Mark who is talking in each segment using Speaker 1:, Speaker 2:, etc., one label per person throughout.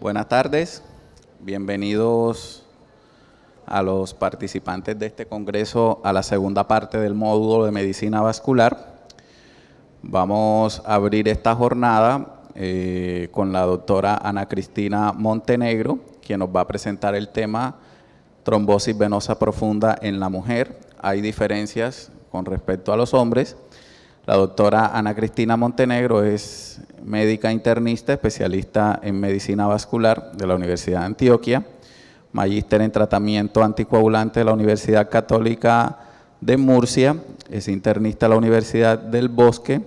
Speaker 1: Buenas tardes, bienvenidos a los participantes de este congreso a la segunda parte del módulo de Medicina Vascular. Vamos a abrir esta jornada con la doctora Ana Cristina Montenegro, quien nos va a presentar el tema trombosis venosa profunda en la mujer. Hay diferencias con respecto a los hombres. La doctora Ana Cristina Montenegro es médica internista, especialista en medicina vascular de la Universidad de Antioquia, magíster en tratamiento anticoagulante de la Universidad Católica de Murcia, es internista de la Universidad del Bosque,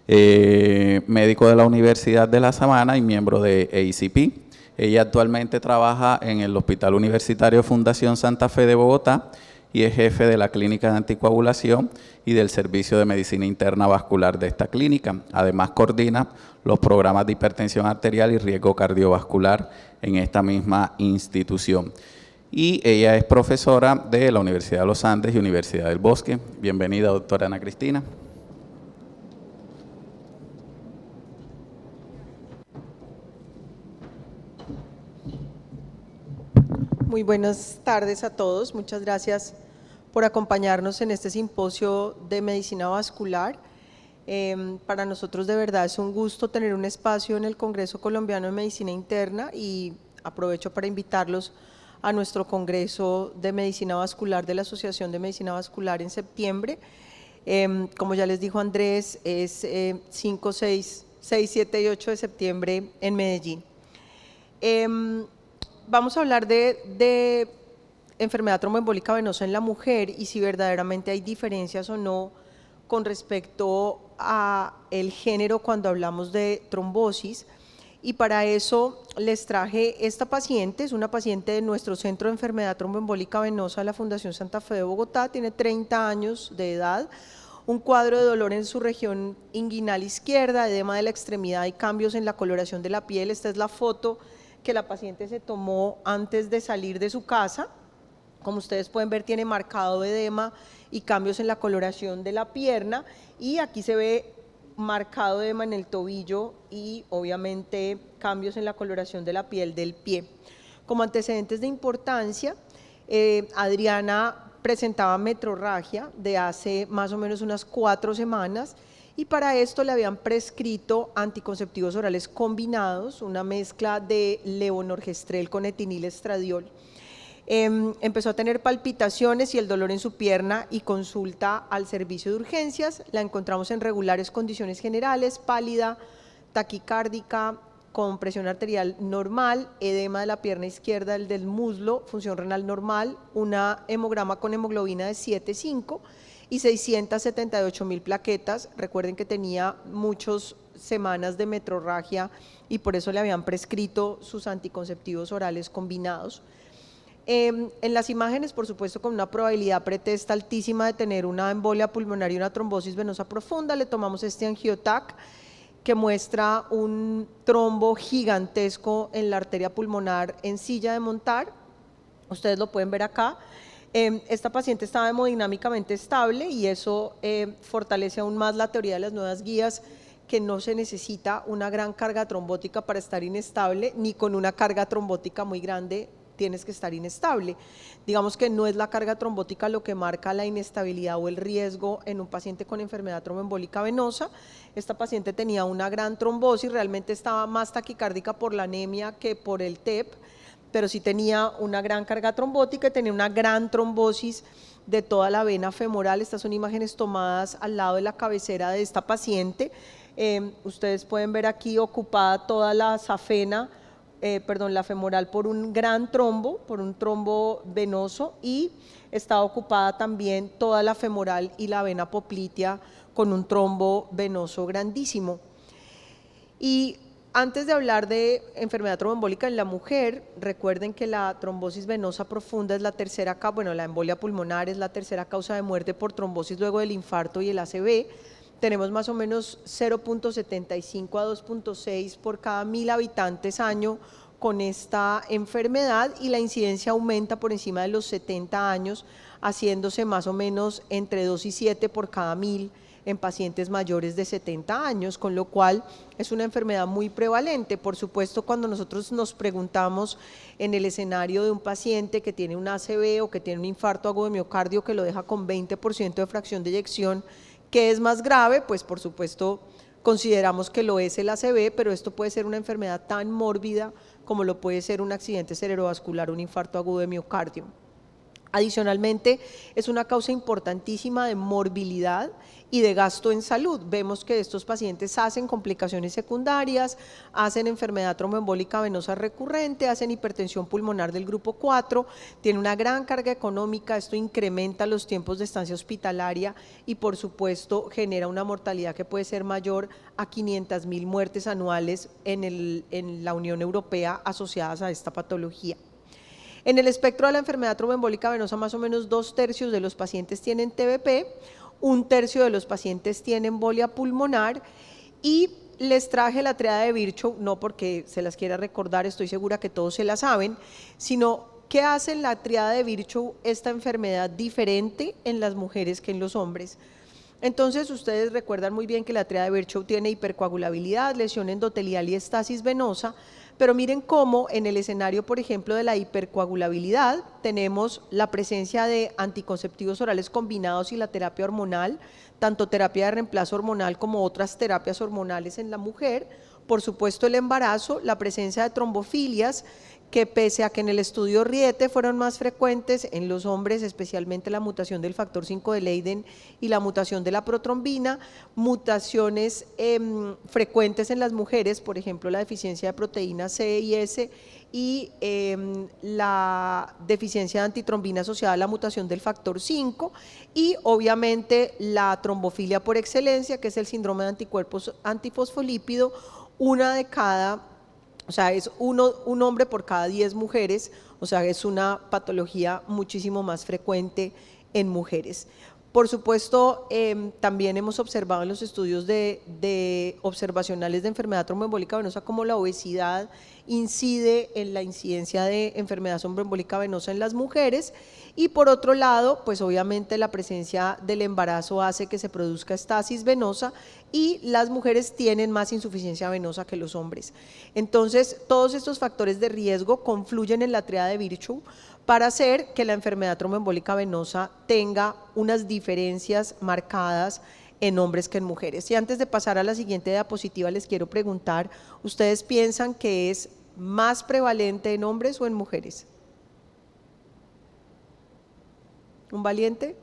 Speaker 1: médico de la Universidad de La Sabana y miembro de ACP. Ella actualmente trabaja en el Hospital Universitario Fundación Santa Fe de Bogotá y es jefe de la Clínica de Anticoagulación y del Servicio de Medicina Interna Vascular de esta clínica. Además, coordina los programas de hipertensión arterial y riesgo cardiovascular en esta misma institución. Y ella es profesora de la Universidad de los Andes y Universidad del Bosque. Bienvenida, doctora Ana Cristina.
Speaker 2: Muy buenas tardes a todos. Muchas gracias por acompañarnos en este simposio de medicina vascular. Para nosotros de verdad es un gusto tener un espacio en el Congreso Colombiano de Medicina Interna y aprovecho para invitarlos a nuestro Congreso de Medicina Vascular de la Asociación de Medicina Vascular en septiembre. Como ya les dijo Andrés, es 5, 6, 7 y 8 de septiembre en Medellín. Vamos a hablar de enfermedad tromboembólica venosa en la mujer y si verdaderamente hay diferencias o no con respecto a el género cuando hablamos de trombosis. Y para eso les traje esta paciente, es una paciente de nuestro Centro de Enfermedad Tromboembólica Venosa de la Fundación Santa Fe de Bogotá, tiene 30 años de edad, un cuadro de dolor en su región inguinal izquierda, edema de la extremidad y cambios en la coloración de la piel. Esta es la foto que la paciente se tomó antes de salir de su casa. Como ustedes pueden ver, tiene marcado edema y cambios en la coloración de la pierna y aquí se ve marcado edema en el tobillo y obviamente cambios en la coloración de la piel del pie. Como antecedentes de importancia, Adriana presentaba metrorragia de hace más o menos unas 4 semanas y para esto le habían prescrito anticonceptivos orales combinados, una mezcla de levonorgestrel con etinilestradiol. Empezó a tener palpitaciones y el dolor en su pierna y consulta al servicio de urgencias. La encontramos en regulares condiciones generales, pálida, taquicárdica, con presión arterial normal, edema de la pierna izquierda, el del muslo, función renal normal, una hemograma con hemoglobina de 7,5 y 678.000 plaquetas. Recuerden que tenía muchas semanas de metrorragia y por eso le habían prescrito sus anticonceptivos orales combinados. En las imágenes, por supuesto, con una probabilidad pretesta altísima de tener una embolia pulmonar y una trombosis venosa profunda, le tomamos este angiotac que muestra un trombo gigantesco en la arteria pulmonar en silla de montar. Ustedes lo pueden ver acá. Esta paciente estaba hemodinámicamente estable y eso fortalece aún más la teoría de las nuevas guías, que no se necesita una gran carga trombótica para estar inestable, ni con una carga trombótica muy grande tienes que estar inestable. Digamos que no es la carga trombótica lo que marca la inestabilidad o el riesgo en un paciente con enfermedad tromboembólica venosa. Esta paciente tenía una gran trombosis, realmente estaba más taquicárdica por la anemia que por el TEP, pero sí tenía una gran carga trombótica y tenía una gran trombosis de toda la vena femoral. Estas son imágenes tomadas al lado de la cabecera de esta paciente. Ustedes pueden ver aquí ocupada toda la safena, la femoral por un gran trombo, por un trombo venoso y está ocupada también toda la femoral y la vena poplitea con un trombo venoso grandísimo. Y antes de hablar de enfermedad tromboembólica en la mujer, recuerden que la trombosis venosa profunda es la tercera causa, la embolia pulmonar es la tercera causa de muerte por trombosis luego del infarto y el ACV. Tenemos más o menos 0,75 a 2,6 por cada 1.000 habitantes año con esta enfermedad y la incidencia aumenta por encima de los 70 años, haciéndose más o menos entre 2 y 7 por cada 1.000 en pacientes mayores de 70 años, con lo cual es una enfermedad muy prevalente. Por supuesto, cuando nosotros nos preguntamos en el escenario de un paciente que tiene un ACV o que tiene un infarto agudo de miocardio que lo deja con 20% de fracción de eyección, ¿qué es más grave? Pues por supuesto consideramos que lo es el ACV, pero esto puede ser una enfermedad tan mórbida como lo puede ser un accidente cerebrovascular, un infarto agudo de miocardio. Adicionalmente, es una causa importantísima de morbilidad y de gasto en salud. Vemos que estos pacientes hacen complicaciones secundarias, hacen enfermedad tromboembólica venosa recurrente, hacen hipertensión pulmonar del grupo 4, tiene una gran carga económica, esto incrementa los tiempos de estancia hospitalaria y por supuesto genera una mortalidad que puede ser mayor a 500.000 muertes anuales en la Unión Europea asociadas a esta patología. En el espectro de la enfermedad tromboembólica venosa, más o menos 2/3 de los pacientes tienen TBP, 1/3 de los pacientes tienen embolia pulmonar y les traje la triada de Virchow, no porque se las quiera recordar, estoy segura que todos se la saben, sino ¿qué hace en la triada de Virchow esta enfermedad diferente en las mujeres que en los hombres? Entonces, ustedes recuerdan muy bien que la triada de Virchow tiene hipercoagulabilidad, lesión endotelial y estasis venosa, pero miren cómo en el escenario, por ejemplo, de la hipercoagulabilidad, tenemos la presencia de anticonceptivos orales combinados y la terapia hormonal, tanto terapia de reemplazo hormonal como otras terapias hormonales en la mujer, por supuesto el embarazo, la presencia de trombofilias, que pese a que en el estudio Riete fueron más frecuentes en los hombres, especialmente la mutación del factor 5 de Leiden y la mutación de la protrombina, mutaciones frecuentes en las mujeres, por ejemplo la deficiencia de proteína C y S y la deficiencia de antitrombina asociada a la mutación del factor 5 y obviamente la trombofilia por excelencia, que es el síndrome de anticuerpos antifosfolípido, o sea, es un hombre por cada 10 mujeres, o sea, es una patología muchísimo más frecuente en mujeres. Por supuesto, también hemos observado en los estudios observacionales de enfermedad tromboembólica venosa cómo la obesidad incide en la incidencia de enfermedad tromboembólica venosa en las mujeres y por otro lado, pues obviamente la presencia del embarazo hace que se produzca estasis venosa y las mujeres tienen más insuficiencia venosa que los hombres. Entonces, todos estos factores de riesgo confluyen en la triada de Virchow para hacer que la enfermedad tromboembólica venosa tenga unas diferencias marcadas en hombres que en mujeres. Y antes de pasar a la siguiente diapositiva les quiero preguntar, ¿ustedes piensan que es más prevalente en hombres o en mujeres? ¿Un valiente?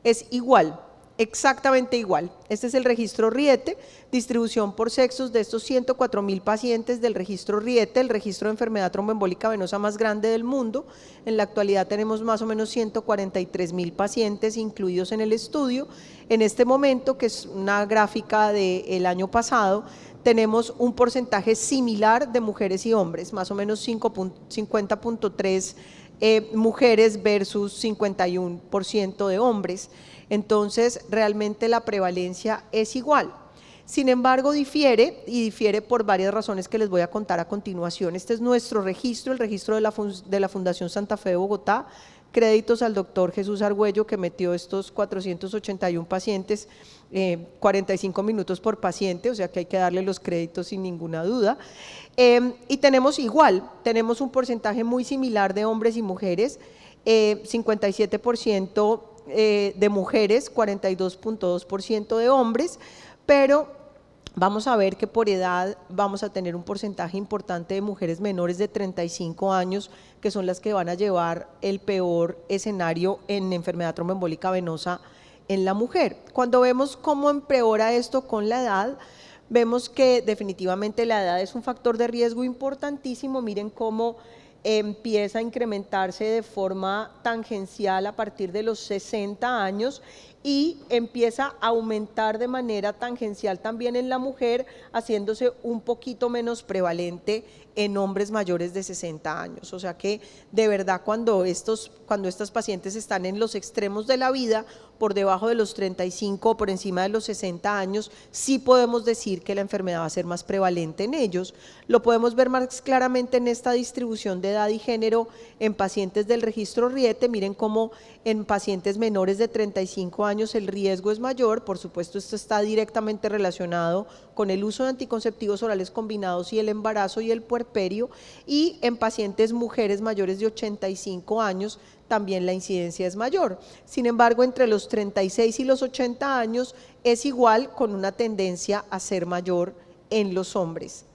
Speaker 2: Es igual, exactamente igual. Este es el registro Riete, distribución por sexos de estos 104.000 pacientes del registro Riete, el registro de enfermedad tromboembólica venosa más grande del mundo. En la actualidad tenemos más o menos 143.000 pacientes incluidos en el estudio. En este momento, que es una gráfica del año pasado, tenemos un porcentaje similar de mujeres y hombres, más o menos 50.3 mujeres versus 51% de hombres. Entonces, realmente la prevalencia es igual. Sin embargo, difiere y difiere por varias razones que les voy a contar a continuación. Este es nuestro registro, el registro de la Fundación Santa Fe de Bogotá. Créditos al doctor Jesús Argüello que metió estos 481 pacientes, 45 minutos por paciente, o sea que hay que darle los créditos sin ninguna duda. Y tenemos igual, tenemos un porcentaje muy similar de hombres y mujeres, 57% de mujeres, 42.2% de hombres, pero vamos a ver que por edad vamos a tener un porcentaje importante de mujeres menores de 35 años que son las que van a llevar el peor escenario en enfermedad tromboembólica venosa en la mujer. Cuando vemos cómo empeora esto con la edad, vemos que definitivamente la edad es un factor de riesgo importantísimo. Miren cómo empieza a incrementarse de forma tangencial a partir de los 60 años y empieza a aumentar de manera tangencial también en la mujer, haciéndose un poquito menos prevalente en hombres mayores de 60 años. O sea que de verdad cuando estas pacientes están en los extremos de la vida, por debajo de los 35 o por encima de los 60 años, sí podemos decir que la enfermedad va a ser más prevalente en ellos. Lo podemos ver más claramente en esta distribución de edad y género en pacientes del registro Riete. Miren cómo en pacientes menores de 35 años el riesgo es mayor. Por supuesto, esto está directamente relacionado con el uso de anticonceptivos orales combinados y el embarazo y el puerperio, y en pacientes mujeres mayores de 85 años también la incidencia es mayor. Sin embargo, entre los 36 y los 80 años es igual, con una tendencia a ser mayor en los hombres.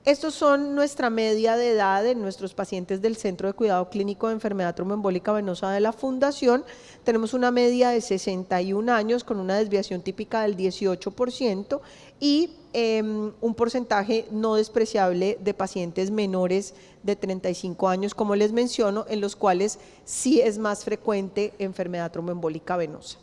Speaker 2: Estos son nuestra media de edad en nuestros pacientes del Centro de Cuidado Clínico de Enfermedad Tromboembólica Venosa de la Fundación. Tenemos una media de 61 años con una desviación típica del 18% y un porcentaje no despreciable de pacientes menores de 35 años, como les menciono, en los cuales sí es más frecuente enfermedad tromboembólica venosa.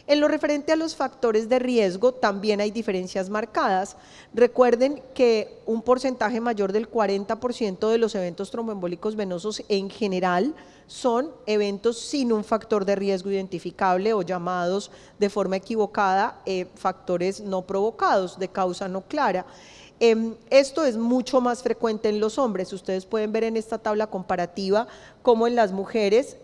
Speaker 2: En lo referente a los factores de riesgo, también hay diferencias marcadas. Recuerden que un porcentaje mayor del 40% de los eventos tromboembólicos venosos en general son eventos sin un factor de riesgo identificable o llamados de forma equivocada factores no provocados, de causa no clara. Esto es mucho más frecuente en los hombres. Ustedes pueden ver en esta tabla comparativa cómo en las mujeres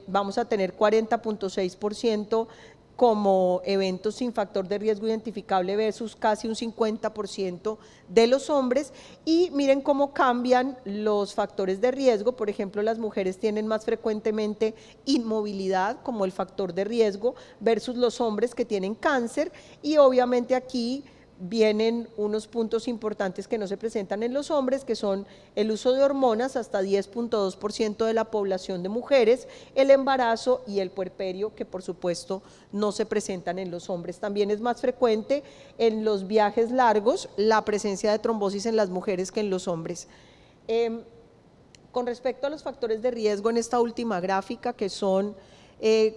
Speaker 2: vamos a tener 40.6% como eventos sin factor de riesgo identificable versus casi un 50% de los hombres, y miren cómo cambian los factores de riesgo. Por ejemplo, las mujeres tienen más frecuentemente inmovilidad como el factor de riesgo versus los hombres que tienen cáncer, y obviamente aquí vienen unos puntos importantes que no se presentan en los hombres, que son el uso de hormonas, hasta 10.2% de la población de mujeres, el embarazo y el puerperio, que por supuesto no se presentan en los hombres. También es más frecuente en los viajes largos la presencia de trombosis en las mujeres que en los hombres. Con respecto a los factores de riesgo en esta última gráfica, que son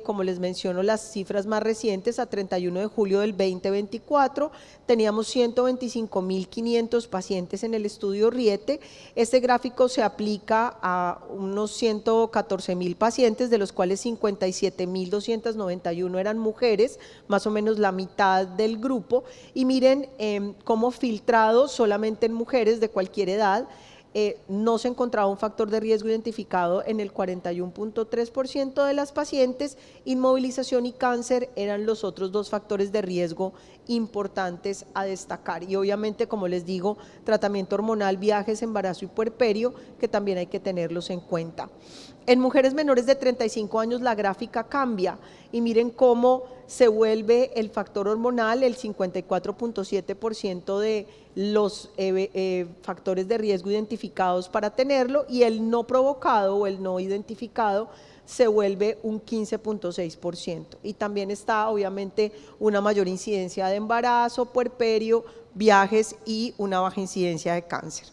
Speaker 2: como les menciono, las cifras más recientes, a 31 de julio del 2024, teníamos 125.500 pacientes en el estudio Riete. Este gráfico se aplica a unos 114.000 pacientes, de los cuales 57.291 eran mujeres, más o menos la mitad del grupo, y miren cómo filtrado solamente en mujeres de cualquier edad, no se encontraba un factor de riesgo identificado en el 41.3% de las pacientes. Inmovilización y cáncer eran los otros dos factores de riesgo importantes a destacar, y obviamente, como les digo, tratamiento hormonal, viajes, embarazo y puerperio, que también hay que tenerlos en cuenta. En mujeres menores de 35 años la gráfica cambia, y miren cómo se vuelve el factor hormonal el 54.7% de los factores de riesgo identificados para tenerlo, y el no provocado o el no identificado se vuelve un 15.6%. Y también está obviamente una mayor incidencia de embarazo, puerperio, viajes y una baja incidencia de cáncer.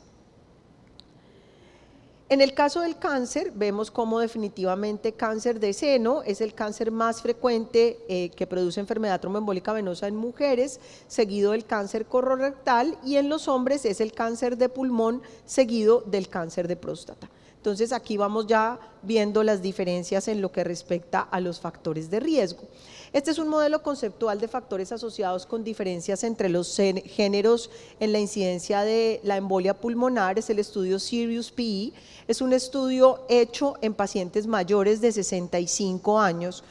Speaker 2: En el caso del cáncer, vemos cómo definitivamente cáncer de seno es el cáncer más frecuente que produce enfermedad tromboembólica venosa en mujeres, seguido del cáncer colorectal, y en los hombres es el cáncer de pulmón, seguido del cáncer de próstata. Entonces aquí vamos ya viendo las diferencias en lo que respecta a los factores de riesgo. Este es un modelo conceptual de factores asociados con diferencias entre los géneros en la incidencia de la embolia pulmonar. Es el estudio Sirius-PE, es un estudio hecho en pacientes mayores de 65 años.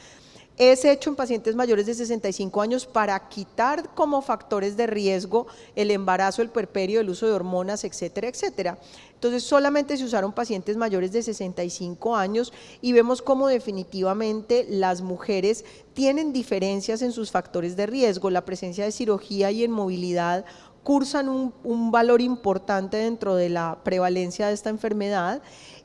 Speaker 2: Es hecho en pacientes mayores de 65 años para quitar como factores de riesgo el embarazo, el puerperio, el uso de hormonas, etcétera, etcétera. Entonces solamente se usaron pacientes mayores de 65 años, y vemos cómo definitivamente las mujeres tienen diferencias en sus factores de riesgo. La presencia de cirugía y inmovilidad cursan un valor importante dentro de la prevalencia de esta enfermedad,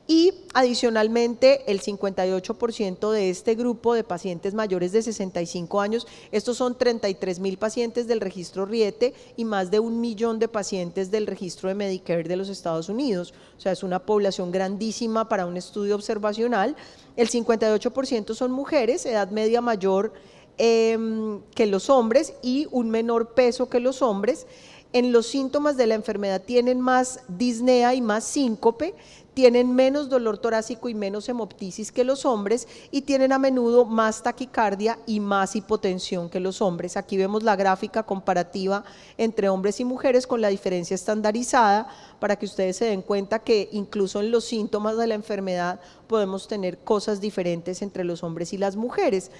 Speaker 2: y adicionalmente el 58% de este grupo de pacientes mayores de 65 años, estos son 33.000 pacientes del registro Riete y más de 1 millón de pacientes del registro de Medicare de los Estados Unidos, o sea, es una población grandísima para un estudio observacional. El 58% son mujeres, edad media mayor que los hombres y un menor peso que los hombres. en los síntomas de la enfermedad tienen más disnea y más síncope, tienen menos dolor torácico y menos hemoptisis que los hombres y tienen a menudo más taquicardia y más hipotensión que los hombres. Aquí vemos la gráfica comparativa entre hombres y mujeres con la diferencia estandarizada para que ustedes se den cuenta que incluso en los síntomas de la enfermedad podemos tener cosas diferentes entre los hombres y las mujeres.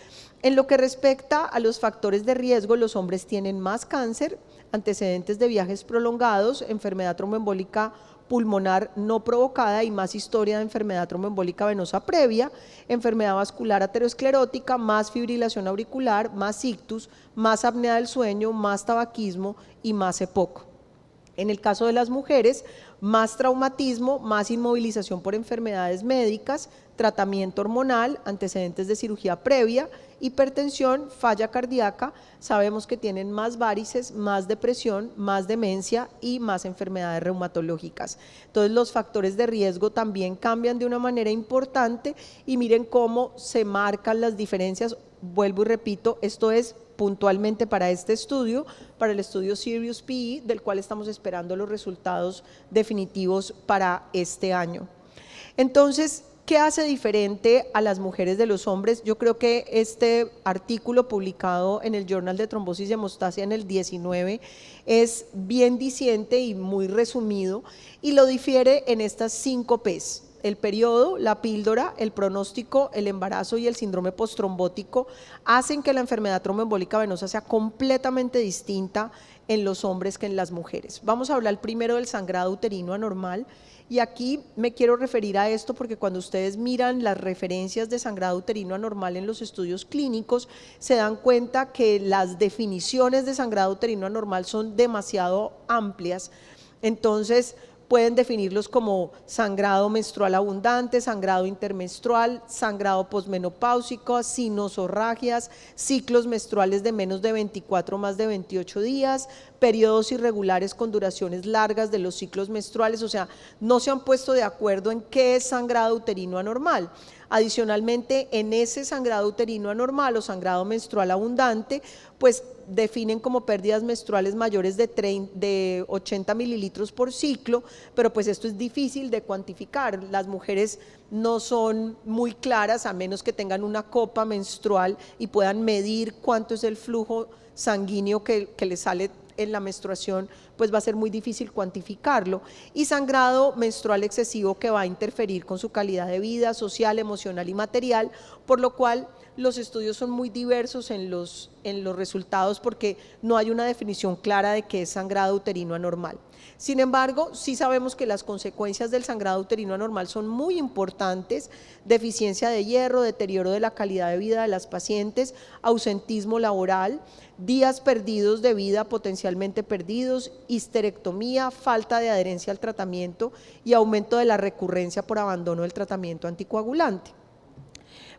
Speaker 2: En lo que respecta a los factores de riesgo, los hombres tienen más cáncer, antecedentes de viajes prolongados, enfermedad tromboembólica pulmonar no provocada y más historia de enfermedad tromboembólica venosa previa, enfermedad vascular aterosclerótica, más fibrilación auricular, más ictus, más apnea del sueño, más tabaquismo y más EPOC. En el caso de las mujeres, más traumatismo, más inmovilización por enfermedades médicas, tratamiento hormonal, antecedentes de cirugía previa, hipertensión, falla cardíaca, sabemos que tienen más varices, más depresión, más demencia y más enfermedades reumatológicas. Entonces los factores de riesgo también cambian de una manera importante y miren cómo se marcan las diferencias. Vuelvo y repito, esto es puntualmente para este estudio, para el estudio Sirius PE, del cual estamos esperando los resultados definitivos para este año. Entonces, ¿qué hace diferente a las mujeres de los hombres? Yo creo que este artículo publicado en el Journal de Trombosis y Hemostasia en el 19 es bien diciente y muy resumido y lo difiere en estas 5 P's. El periodo, la píldora, el pronóstico, el embarazo y el síndrome postrombótico hacen que la enfermedad tromboembólica venosa sea completamente distinta en los hombres que en las mujeres. Vamos a hablar primero del sangrado uterino anormal y aquí me quiero referir a esto porque cuando ustedes miran las referencias de sangrado uterino anormal en los estudios clínicos se dan cuenta que las definiciones de sangrado uterino anormal son demasiado amplias. Entonces pueden definirlos como sangrado menstrual abundante, sangrado intermenstrual, sangrado posmenopáusico, sinusorragias, ciclos menstruales de menos de 24 más de 28 días, periodos irregulares con duraciones largas de los ciclos menstruales, o sea, no se han puesto de acuerdo en qué es sangrado uterino anormal. Adicionalmente, en ese sangrado uterino anormal o sangrado menstrual abundante, pues definen como pérdidas menstruales mayores de 80 mililitros por ciclo, pero pues esto es difícil de cuantificar. Las mujeres no son muy claras a menos que tengan una copa menstrual y puedan medir cuánto es el flujo sanguíneo que les sale en la menstruación, pues va a ser muy difícil cuantificarlo. Y sangrado menstrual excesivo que va a interferir con su calidad de vida social, emocional y material, por lo cual los estudios son muy diversos en los resultados porque no hay una definición clara de qué es sangrado uterino anormal. Sin embargo, sí sabemos que las consecuencias del sangrado uterino anormal son muy importantes: deficiencia de hierro, deterioro de la calidad de vida de las pacientes, ausentismo laboral, días perdidos de vida potencialmente perdidos, histerectomía, falta de adherencia al tratamiento y aumento de la recurrencia por abandono del tratamiento anticoagulante.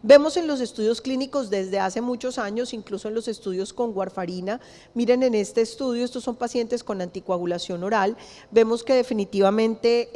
Speaker 2: Vemos en los estudios clínicos desde hace muchos años, incluso en los estudios con warfarina, miren en este estudio, estos son pacientes con anticoagulación oral, vemos que definitivamente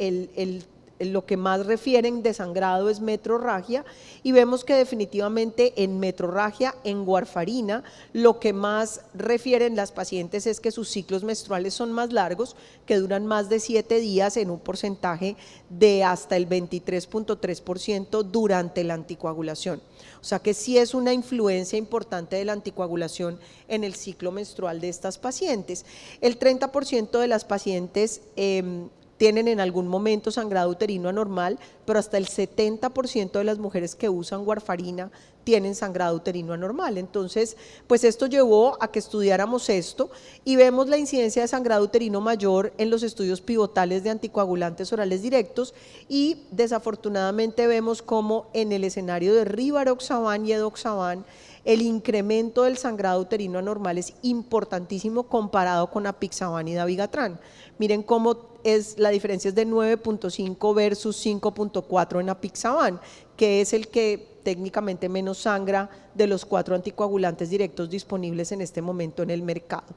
Speaker 2: lo que más refieren de sangrado es metrorragia y vemos que definitivamente en metrorragia, en warfarina, lo que más refieren las pacientes es que sus ciclos menstruales son más largos, que duran más de 7 días en un porcentaje de hasta el 23.3% durante la anticoagulación. O sea que sí es una influencia importante de la anticoagulación en el ciclo menstrual de estas pacientes. El 30% de las pacientes tienen en algún momento sangrado uterino anormal, pero hasta el 70% de las mujeres que usan warfarina tienen sangrado uterino anormal. Entonces, pues esto llevó a que estudiáramos esto y vemos la incidencia de sangrado uterino mayor en los estudios pivotales de anticoagulantes orales directos y desafortunadamente vemos como en el escenario de rivaroxaban y edoxaban el incremento del sangrado uterino anormal es importantísimo comparado con apixaban y dabigatran. Miren cómo la diferencia es de 9.5 versus 5.4 en apixaban, que es el que técnicamente menos sangra de los 4 anticoagulantes directos disponibles en este momento en el mercado.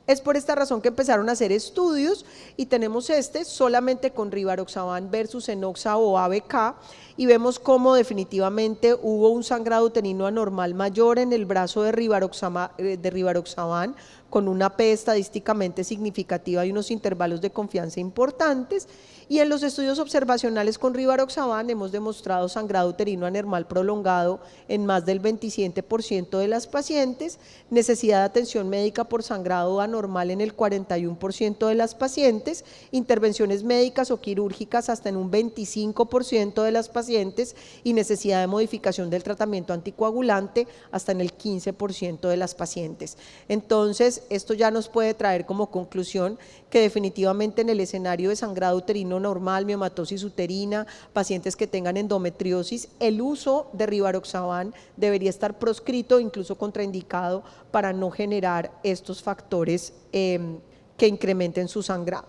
Speaker 2: Es por esta razón que empezaron a hacer estudios y tenemos solamente con rivaroxaban versus enoxa o ABK y vemos cómo definitivamente hubo un sangrado uterino anormal mayor en el brazo de rivaroxaban con una P estadísticamente significativa y unos intervalos de confianza importantes. Y en los estudios observacionales con rivaroxaban hemos demostrado sangrado uterino anormal prolongado en más del 27% de las pacientes, necesidad de atención médica por sangrado anormal en el 41% de las pacientes, intervenciones médicas o quirúrgicas hasta en un 25% de las pacientes y necesidad de modificación del tratamiento anticoagulante hasta en el 15% de las pacientes. Entonces, esto ya nos puede traer como conclusión que definitivamente en el escenario de sangrado uterino normal, miomatosis uterina, pacientes que tengan endometriosis, el uso de rivaroxaban debería estar proscrito, incluso contraindicado, para no generar estos factores que incrementen su sangrado.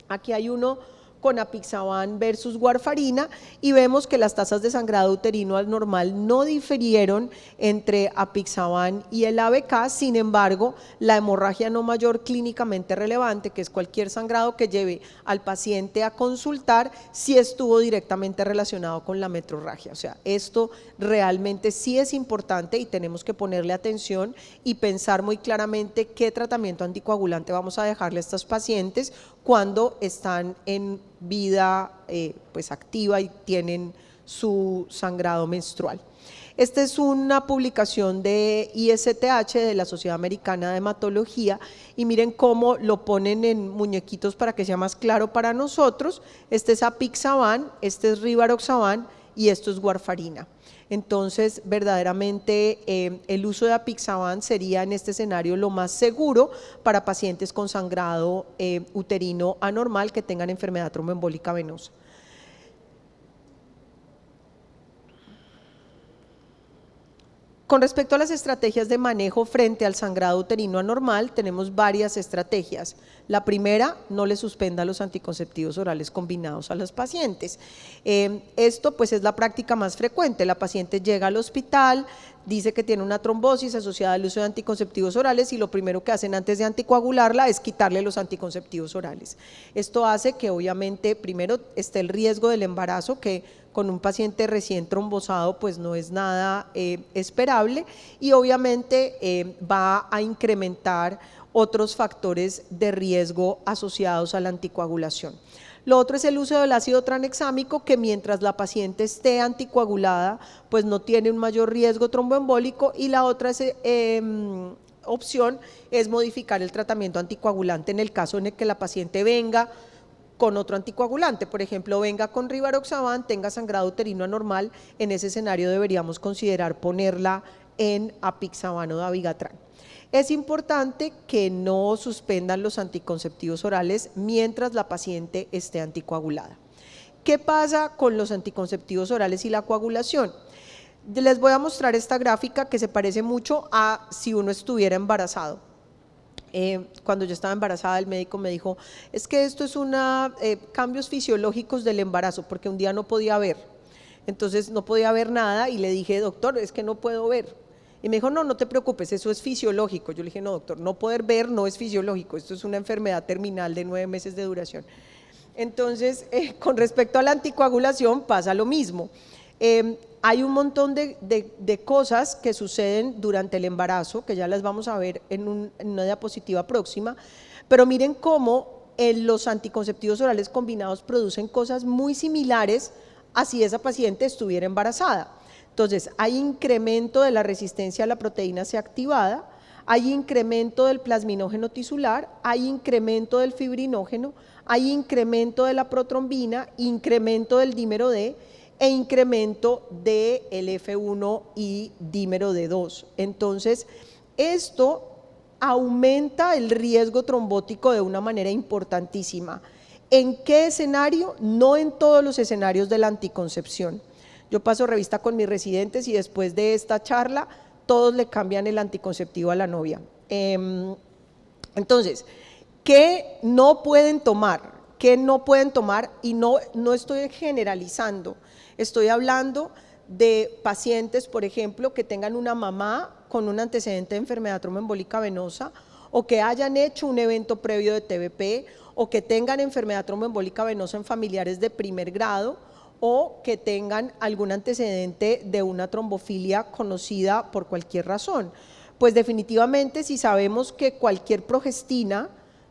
Speaker 2: Aquí hay uno con apixaban versus warfarina y vemos que las tasas de sangrado uterino anormal no difirieron entre apixaban y el ABK, sin embargo, la hemorragia no mayor clínicamente relevante, que es cualquier sangrado que lleve al paciente a consultar, sí estuvo directamente relacionado con la metrorragia. O sea, esto realmente sí es importante y tenemos que ponerle atención y pensar muy claramente qué tratamiento anticoagulante vamos a dejarle a estos pacientes cuando están en vida pues activa y tienen su sangrado menstrual. Esta es una publicación de ISTH, de la Sociedad Americana de Hematología, y miren cómo lo ponen en muñequitos para que sea más claro para nosotros. Este es apixaban, este es rivaroxaban y esto es warfarina. Entonces, verdaderamente el uso de apixaban sería en este escenario lo más seguro para pacientes con sangrado uterino anormal que tengan enfermedad tromboembólica venosa. Con respecto a las estrategias de manejo frente al sangrado uterino anormal, tenemos varias estrategias. La primera, no le suspenda los anticonceptivos orales combinados a los pacientes. Esto pues es la práctica más frecuente. La paciente llega al hospital, dice que tiene una trombosis asociada al uso de anticonceptivos orales y lo primero que hacen antes de anticoagularla es quitarle los anticonceptivos orales. Esto hace que obviamente primero esté el riesgo del embarazo, que con un paciente recién trombosado pues no es nada esperable, y obviamente va a incrementar otros factores de riesgo asociados a la anticoagulación. Lo otro es el uso del ácido tranexámico, que mientras la paciente esté anticoagulada pues no tiene un mayor riesgo tromboembólico, y la otra opción es modificar el tratamiento anticoagulante en el caso en el que la paciente venga con otro anticoagulante, por ejemplo, venga con rivaroxaban, tenga sangrado uterino anormal. En ese escenario deberíamos considerar ponerla en apixaban o dabigatran. Es importante que no suspendan los anticonceptivos orales mientras la paciente esté anticoagulada. ¿Qué pasa con los anticonceptivos orales y la coagulación? Les voy a mostrar esta gráfica que se parece mucho a si uno estuviera embarazado. Cuando yo estaba embarazada, el médico me dijo, es que esto es cambios fisiológicos del embarazo, porque un día no podía ver, entonces no podía ver nada, y le dije, doctor, es que no puedo ver, y me dijo, no, no te preocupes, eso es fisiológico. Yo le dije, no, doctor, no poder ver no es fisiológico, esto es una enfermedad terminal de 9 meses de duración. Entonces, con respecto a la anticoagulación pasa lo mismo. Hay un montón de cosas que suceden durante el embarazo, que ya las vamos a ver en una diapositiva próxima, pero miren cómo los anticonceptivos orales combinados producen cosas muy similares a si esa paciente estuviera embarazada. Entonces, hay incremento de la resistencia a la proteína C activada, hay incremento del plasminógeno tisular, hay incremento del fibrinógeno, hay incremento de la protrombina, incremento del dímero D, e incremento del F1 y dímero D2. Entonces, esto aumenta el riesgo trombótico de una manera importantísima. ¿En qué escenario? No en todos los escenarios de la anticoncepción. Yo paso revista con mis residentes y después de esta charla, todos le cambian el anticonceptivo a la novia. Entonces, ¿qué no pueden tomar? ¿Qué no pueden tomar? Y no estoy generalizando. Estoy hablando de pacientes, por ejemplo, que tengan una mamá con un antecedente de enfermedad tromboembólica venosa, o que hayan hecho un evento previo de TBP, o que tengan enfermedad tromboembólica venosa en familiares de primer grado, o que tengan algún antecedente de una trombofilia conocida por cualquier razón. Pues definitivamente si sabemos que cualquier progestina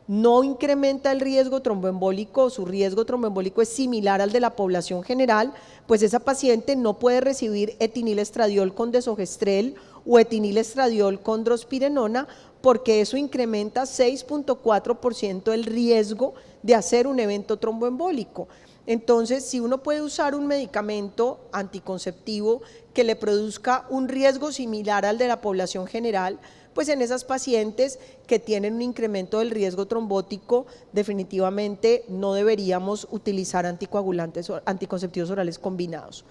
Speaker 2: no incrementa el riesgo tromboembólico, su riesgo tromboembólico es similar al de la población general, pues esa paciente no puede recibir etinilestradiol con desogestrel o etinilestradiol con drospirenona, porque eso incrementa 6.4% el riesgo de hacer un evento tromboembólico. Entonces, si uno puede usar un medicamento anticonceptivo que le produzca un riesgo similar al de la población general, pues en esas pacientes que tienen un incremento del riesgo trombótico, definitivamente no deberíamos utilizar anticoagulantes o anticonceptivos orales combinados.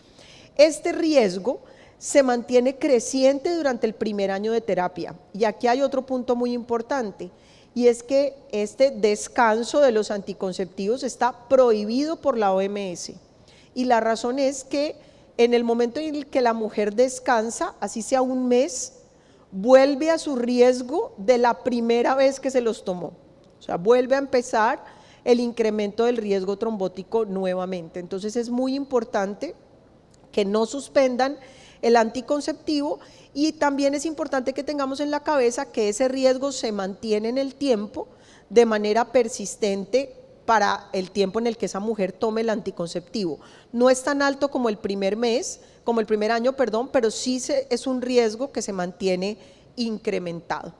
Speaker 2: Este riesgo se mantiene creciente durante el primer año de terapia. Y aquí hay otro punto muy importante, y es que este descanso de los anticonceptivos está prohibido por la OMS. Y la razón es que en el momento en el que la mujer descansa, así sea un mes, vuelve a su riesgo de la primera vez que se los tomó. O sea, vuelve a empezar el incremento del riesgo trombótico nuevamente. Entonces es muy importante que no suspendan el anticonceptivo, y también es importante que tengamos en la cabeza que ese riesgo se mantiene en el tiempo de manera persistente para el tiempo en el que esa mujer tome el anticonceptivo. No es tan alto como el primer mes, como el primer año, perdón, pero sí es un riesgo que se mantiene incrementado.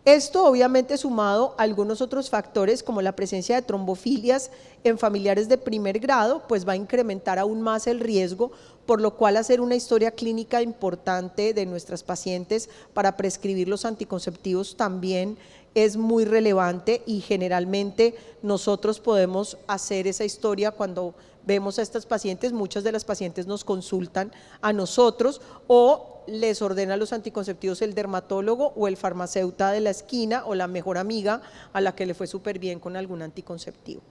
Speaker 2: Esto obviamente sumado a algunos otros factores como la presencia de trombofilias en familiares de primer grado, pues va a incrementar aún más el riesgo, por lo cual hacer una historia clínica importante de nuestras pacientes para prescribir los anticonceptivos también es muy relevante, y generalmente nosotros podemos hacer esa historia cuando vemos a estas pacientes. Muchas de las pacientes nos consultan a nosotros o les ordena los anticonceptivos el dermatólogo o el farmacéutico de la esquina o la mejor amiga a la que le fue súper bien con algún anticonceptivo.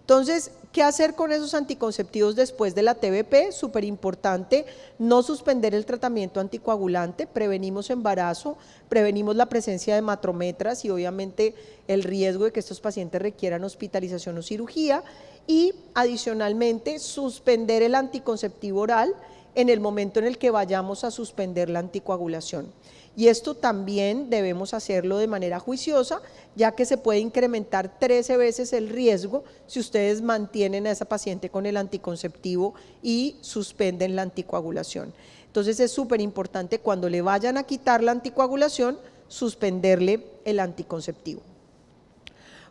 Speaker 2: Entonces, ¿qué hacer con esos anticonceptivos después de la TBP? Súper importante, no suspender el tratamiento anticoagulante, prevenimos embarazo, prevenimos la presencia de matrometras y obviamente el riesgo de que estos pacientes requieran hospitalización o cirugía, y adicionalmente suspender el anticonceptivo oral en el momento en el que vayamos a suspender la anticoagulación. Y esto también debemos hacerlo de manera juiciosa, ya que se puede incrementar 13 veces el riesgo si ustedes mantienen a esa paciente con el anticonceptivo y suspenden la anticoagulación. Entonces es súper importante cuando le vayan a quitar la anticoagulación, suspenderle el anticonceptivo.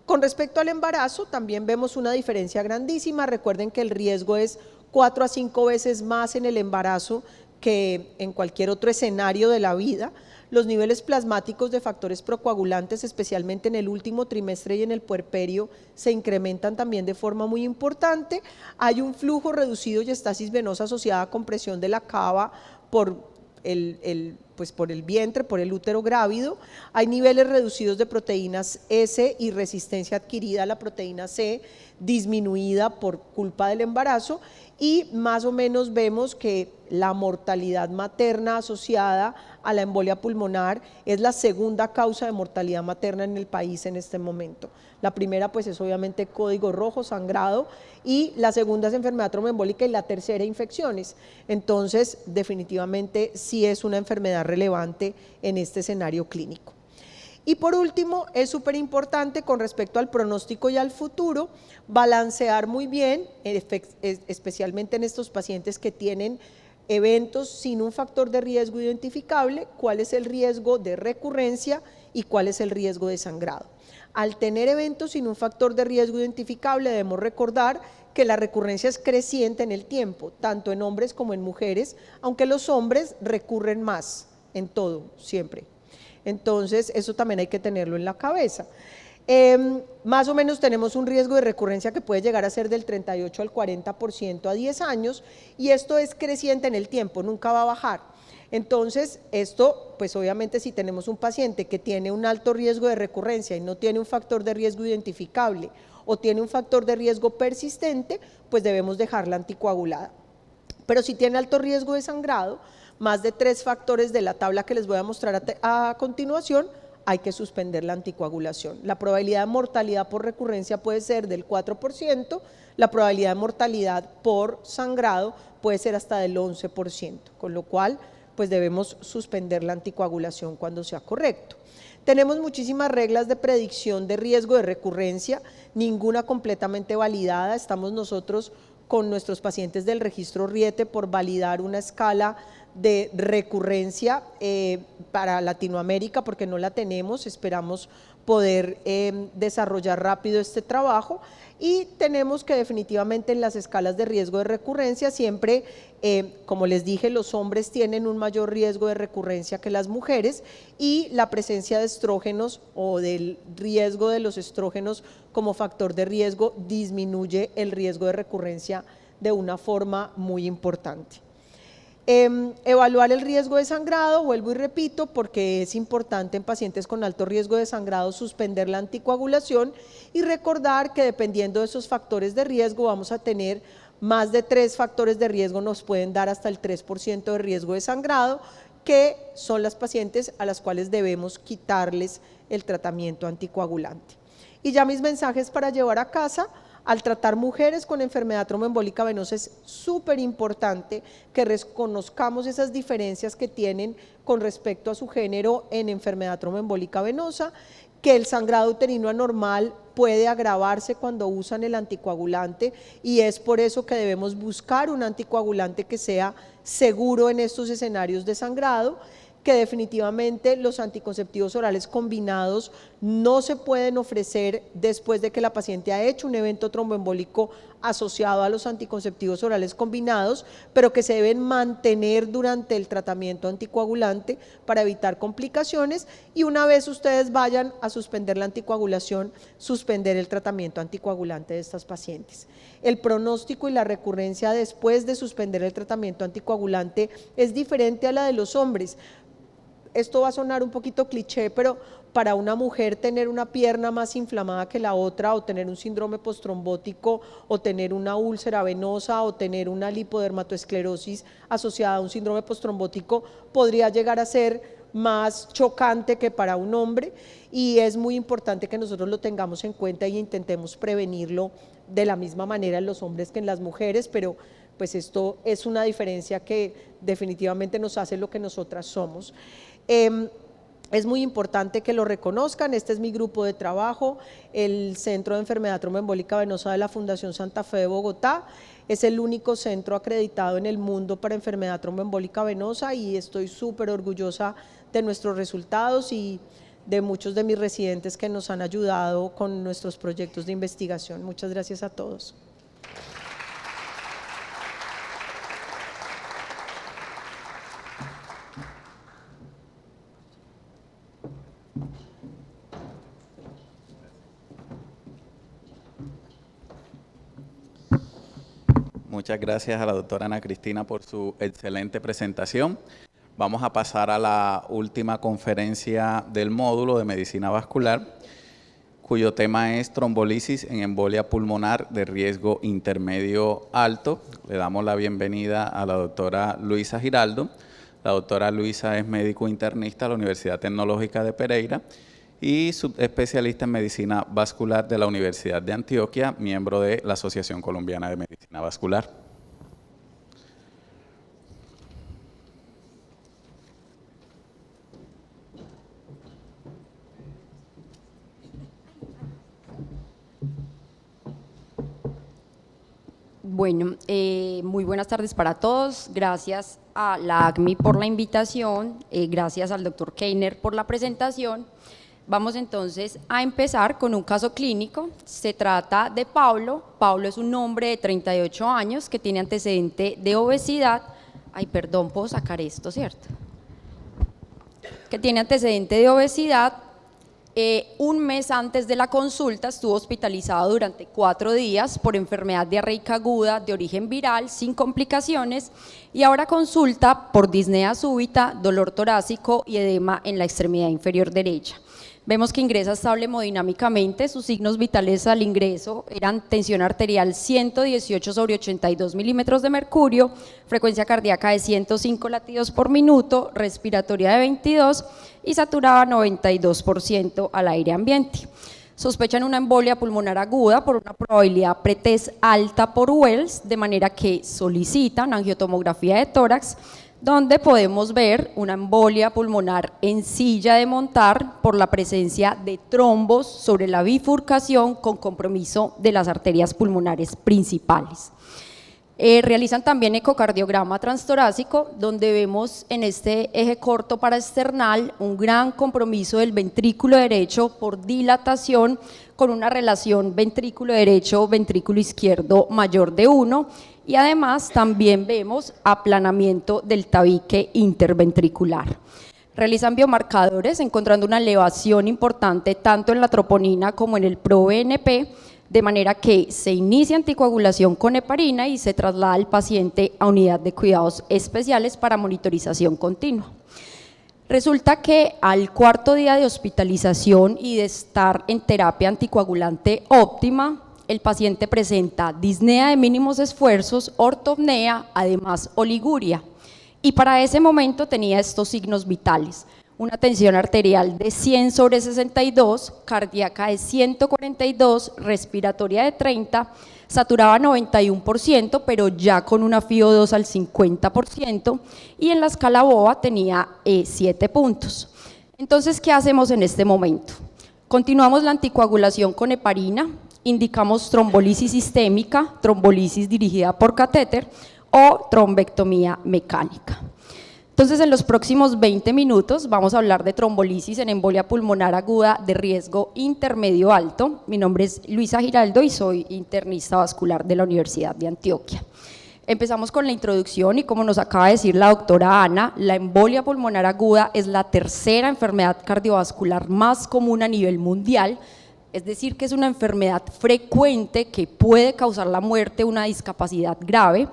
Speaker 2: Con respecto al embarazo, también vemos una diferencia grandísima. Recuerden que el riesgo es 4 a 5 veces más en el embarazo que en cualquier otro escenario de la vida. Los niveles plasmáticos de factores procoagulantes, especialmente en el último trimestre y en el puerperio, se incrementan también de forma muy importante. Hay un flujo reducido y estasis venosa asociada a compresión de la cava por el vientre, por el útero grávido. Hay niveles reducidos de proteínas S y resistencia adquirida a la proteína C disminuida por culpa del embarazo, y más o menos vemos que la mortalidad materna asociada a la embolia pulmonar es la segunda causa de mortalidad materna en el país en este momento. La primera pues es obviamente código rojo, sangrado, y la segunda es enfermedad tromboembólica, y la tercera infecciones. Entonces definitivamente sí es una enfermedad relevante en este escenario clínico. Y por último, es súper importante con respecto al pronóstico y al futuro, balancear muy bien, especialmente en estos pacientes que tienen eventos sin un factor de riesgo identificable, cuál es el riesgo de recurrencia y cuál es el riesgo de sangrado. Al tener eventos sin un factor de riesgo identificable, debemos recordar que la recurrencia es creciente en el tiempo, tanto en hombres como en mujeres, aunque los hombres recurren más en todo, siempre. Entonces, eso también hay que tenerlo en la cabeza. Más o menos tenemos un riesgo de recurrencia que puede llegar a ser del 38 al 40% a 10 años, y esto es creciente en el tiempo, nunca va a bajar. Entonces, esto, pues obviamente si tenemos un paciente que tiene un alto riesgo de recurrencia y no tiene un factor de riesgo identificable o tiene un factor de riesgo persistente, pues debemos dejarla anticoagulada. Pero si tiene alto riesgo de sangrado, más de 3 factores de la tabla que les voy a mostrar a continuación, hay que suspender la anticoagulación. La probabilidad de mortalidad por recurrencia puede ser del 4%, la probabilidad de mortalidad por sangrado puede ser hasta del 11%, con lo cual pues debemos suspender la anticoagulación cuando sea correcto. Tenemos muchísimas reglas de predicción de riesgo de recurrencia, ninguna completamente validada. Estamos nosotros con nuestros pacientes del registro Riete por validar una escala de recurrencia para Latinoamérica, porque no la tenemos, esperamos poder desarrollar rápido este trabajo, y tenemos que definitivamente en las escalas de riesgo de recurrencia siempre, como les dije, los hombres tienen un mayor riesgo de recurrencia que las mujeres, y la presencia de estrógenos o del riesgo de los estrógenos como factor de riesgo disminuye el riesgo de recurrencia de una forma muy importante. Evaluar el riesgo de sangrado, vuelvo y repito, porque es importante en pacientes con alto riesgo de sangrado suspender la anticoagulación, y recordar que dependiendo de esos factores de riesgo vamos a tener más de 3 factores de riesgo, nos pueden dar hasta el 3% de riesgo de sangrado, que son las pacientes a las cuales debemos quitarles el tratamiento anticoagulante. Y ya mis mensajes para llevar a casa: al tratar mujeres con enfermedad tromboembólica venosa es súper importante que reconozcamos esas diferencias que tienen con respecto a su género en enfermedad tromboembólica venosa, que el sangrado uterino anormal puede agravarse cuando usan el anticoagulante, y es por eso que debemos buscar un anticoagulante que sea seguro en estos escenarios de sangrado, que definitivamente los anticonceptivos orales combinados no se pueden ofrecer después de que la paciente ha hecho un evento tromboembólico asociado a los anticonceptivos orales combinados, pero que se deben mantener durante el tratamiento anticoagulante para evitar complicaciones, y una vez ustedes vayan a suspender la anticoagulación, suspender el tratamiento anticoagulante de estas pacientes. El pronóstico y la recurrencia después de suspender el tratamiento anticoagulante es diferente a la de los hombres. Esto va a sonar un poquito cliché, pero para una mujer tener una pierna más inflamada que la otra, o tener un síndrome postrombótico, o tener una úlcera venosa, o tener una lipodermatoesclerosis asociada a un síndrome postrombótico, podría llegar a ser más chocante que para un hombre, y es muy importante que nosotros lo tengamos en cuenta y intentemos prevenirlo de la misma manera en los hombres que en las mujeres, pero pues esto es una diferencia que definitivamente nos hace lo que nosotras somos. Es muy importante que lo reconozcan. Este es mi grupo de trabajo, el Centro de Enfermedad Tromboembólica Venosa de la Fundación Santa Fe de Bogotá. Es el único centro acreditado en el mundo para enfermedad tromboembólica venosa, y estoy súper orgullosa de nuestros resultados y de muchos de mis residentes que nos han ayudado con nuestros proyectos de investigación. Muchas gracias a todos.
Speaker 1: Muchas gracias a la doctora Ana Cristina por su excelente presentación. Vamos a pasar a la última conferencia del módulo de medicina vascular, cuyo tema es trombolisis en embolia pulmonar de riesgo intermedio alto. Le damos la bienvenida a la doctora Luisa Giraldo. La doctora Luisa es médico internista de la Universidad Tecnológica de Pereira y subespecialista en medicina vascular de la Universidad de Antioquia, miembro de la Asociación Colombiana de Medicina Vascular.
Speaker 3: Bueno, muy buenas tardes para todos. Gracias a la ACMI por la invitación, gracias al doctor Keiner por la presentación. Vamos entonces a empezar con un caso clínico. Se trata de Pablo. Pablo es un hombre de 38 años que tiene antecedente de obesidad. Ay, perdón, puedo sacar esto, ¿cierto? Que tiene antecedente de obesidad. Un mes antes de la consulta estuvo hospitalizado durante 4 días por enfermedad diarreica aguda de origen viral sin complicaciones, y ahora consulta por disnea súbita, dolor torácico y edema en la extremidad inferior derecha. Vemos que ingresa estable hemodinámicamente. Sus signos vitales al ingreso eran tensión arterial 118/82 milímetros de mercurio, frecuencia cardíaca de 105 latidos por minuto, respiratoria de 22 y saturaba 92% al aire ambiente. Sospechan una embolia pulmonar aguda por una probabilidad pretest alta por Wells, de manera que solicitan angiotomografía de tórax, donde podemos ver una embolia pulmonar en silla de montar por la presencia de trombos sobre la bifurcación con compromiso de las arterias pulmonares principales. Realizan también ecocardiograma transtorácico, donde vemos en este eje corto paraesternal un gran compromiso del ventrículo derecho por dilatación con una relación ventrículo derecho, ventrículo izquierdo mayor de 1, y además también vemos aplanamiento del tabique interventricular. Realizan biomarcadores encontrando una elevación importante tanto en la troponina como en el ProBNP, de manera que se inicia anticoagulación con heparina y se traslada al paciente a unidad de cuidados especiales para monitorización continua. Resulta que al cuarto día de hospitalización y de estar en terapia anticoagulante óptima, el paciente presenta disnea de mínimos esfuerzos, ortopnea, además oliguria, y para ese momento tenía estos signos vitales: una tensión arterial de 100/62, cardíaca de 142, respiratoria de 30, saturaba 91%, pero ya con una FiO2 al 50%, y en la escala BOA tenía 7 puntos. Entonces, ¿qué hacemos en este momento? Continuamos la anticoagulación con heparina, indicamos trombolisis sistémica, trombolisis dirigida por catéter o trombectomía mecánica. Entonces, en los próximos 20 minutos vamos a hablar de trombolisis en embolia pulmonar aguda de riesgo intermedio alto. Mi nombre es Luisa Giraldo y soy internista vascular de la Universidad de Antioquia. Empezamos con la introducción y, como nos acaba de decir la doctora Ana, la embolia pulmonar aguda es la tercera enfermedad cardiovascular más común a nivel mundial, es decir, que es una enfermedad frecuente que puede causar la muerte o una discapacidad grave.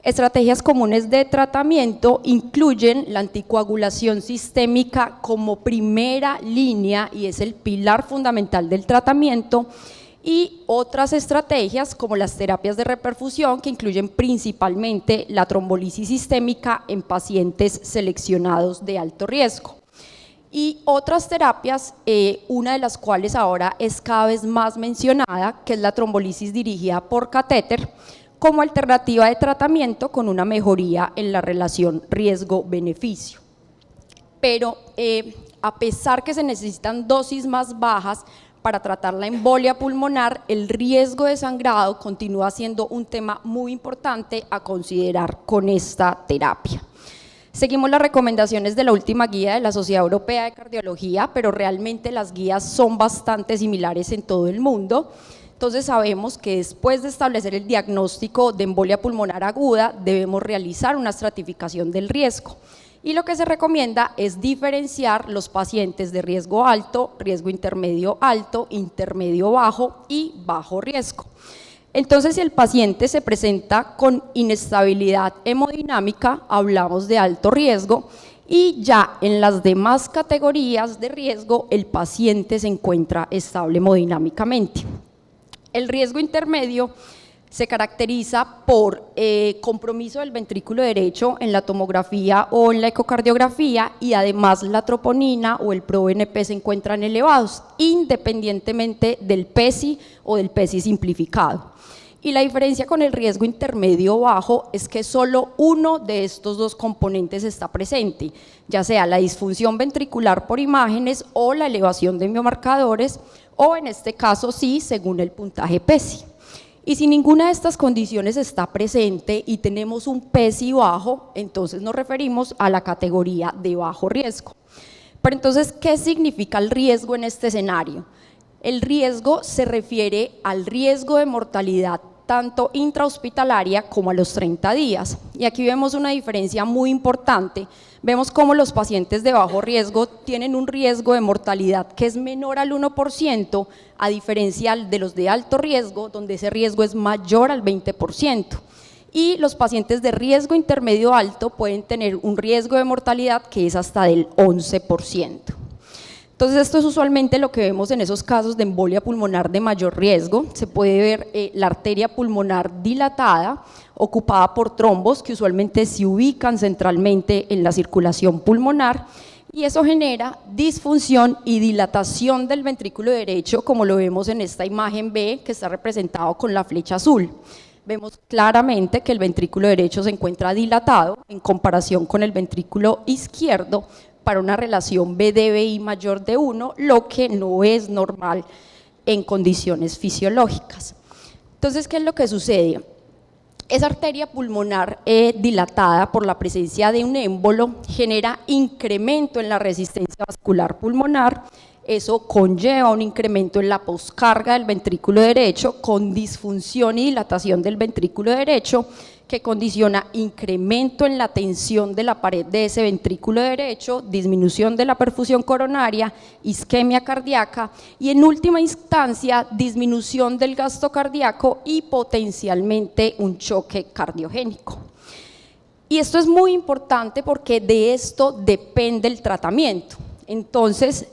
Speaker 3: Estrategias comunes de tratamiento incluyen la anticoagulación sistémica como primera línea y es el pilar fundamental del tratamiento, y otras estrategias como las terapias de reperfusión, que incluyen principalmente la trombolisis sistémica en pacientes seleccionados de alto riesgo. Y otras terapias, una de las cuales ahora es cada vez más mencionada, que es la trombolisis dirigida por catéter, como alternativa de tratamiento con una mejoría en la relación riesgo-beneficio. Pero a pesar que se necesitan dosis más bajas para tratar la embolia pulmonar, el riesgo de sangrado continúa siendo un tema muy importante a considerar con esta terapia. Seguimos las recomendaciones de la última guía de la Sociedad Europea de Cardiología, pero realmente las guías son bastante similares en todo el mundo. Entonces sabemos que después de establecer el diagnóstico de embolia pulmonar aguda, debemos realizar una estratificación del riesgo. Y lo que se recomienda es diferenciar los pacientes de riesgo alto, riesgo intermedio alto, intermedio bajo y bajo riesgo. Entonces, si el paciente se presenta con inestabilidad hemodinámica, hablamos de alto riesgo, y ya en las demás categorías de riesgo el paciente se encuentra estable hemodinámicamente. El riesgo intermedio se caracteriza por compromiso del ventrículo derecho en la tomografía o en la ecocardiografía, y además la troponina o el ProBNP se encuentran elevados, independientemente del PESI o del PESI simplificado. Y la diferencia con el riesgo intermedio bajo es que solo uno de estos dos componentes está presente, ya sea la disfunción ventricular por imágenes o la elevación de biomarcadores, o en este caso sí, según el puntaje PESI. Y si ninguna de estas condiciones está presente y tenemos un PESI bajo, entonces nos referimos a la categoría de bajo riesgo. Pero entonces, ¿qué significa el riesgo en este escenario? El riesgo se refiere al riesgo de mortalidad tanto intrahospitalaria como a los 30 días. Y aquí vemos una diferencia muy importante. Vemos cómo los pacientes de bajo riesgo tienen un riesgo de mortalidad que es menor al 1%, a diferencia de los de alto riesgo, donde ese riesgo es mayor al 20%. Y los pacientes de riesgo intermedio alto pueden tener un riesgo de mortalidad que es hasta del 11%. Entonces, esto es usualmente lo que vemos en esos casos de embolia pulmonar de mayor riesgo. Se puede ver la arteria pulmonar dilatada, ocupada por trombos que usualmente se ubican centralmente en la circulación pulmonar, y eso genera disfunción y dilatación del ventrículo derecho, como lo vemos en esta imagen B, que está representado con la flecha azul. vemos claramente que el ventrículo derecho se encuentra dilatado en comparación con el ventrículo izquierdo para una relación BDBI mayor de 1, lo que no es normal en condiciones fisiológicas. Entonces, ¿qué es lo que sucede? Esa arteria pulmonar dilatada por la presencia de un émbolo genera incremento en la resistencia vascular pulmonar. Eso conlleva un incremento en la poscarga del ventrículo derecho con disfunción y dilatación del ventrículo derecho, que condiciona incremento en la tensión de la pared de ese ventrículo derecho, disminución de la perfusión coronaria, isquemia cardíaca y en última instancia disminución del gasto cardíaco y potencialmente un choque cardiogénico. Y esto es muy importante porque de esto depende el tratamiento. Entonces,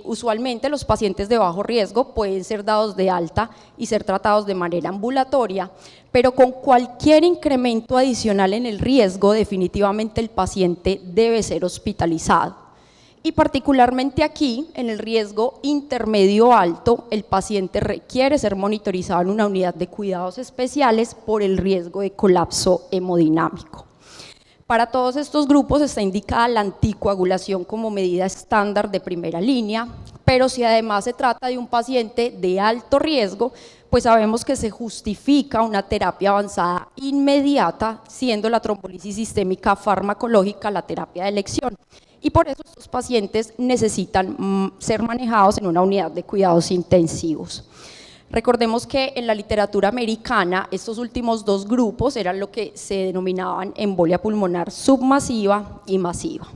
Speaker 3: usualmente los pacientes de bajo riesgo pueden ser dados de alta y ser tratados de manera ambulatoria, pero con cualquier incremento adicional en el riesgo, definitivamente el paciente debe ser hospitalizado. Y particularmente aquí, en el riesgo intermedio alto, el paciente requiere ser monitorizado en una unidad de cuidados especiales por el riesgo de colapso hemodinámico. Para todos estos grupos está indicada la anticoagulación como medida estándar de primera línea, pero si además se trata de un paciente de alto riesgo, pues sabemos que se justifica una terapia avanzada inmediata, siendo la trombolisis sistémica farmacológica la terapia de elección. Y por eso estos pacientes necesitan ser manejados en una unidad de cuidados intensivos. Recordemos que en la literatura americana estos últimos dos grupos eran lo que se denominaban embolia pulmonar submasiva y masiva.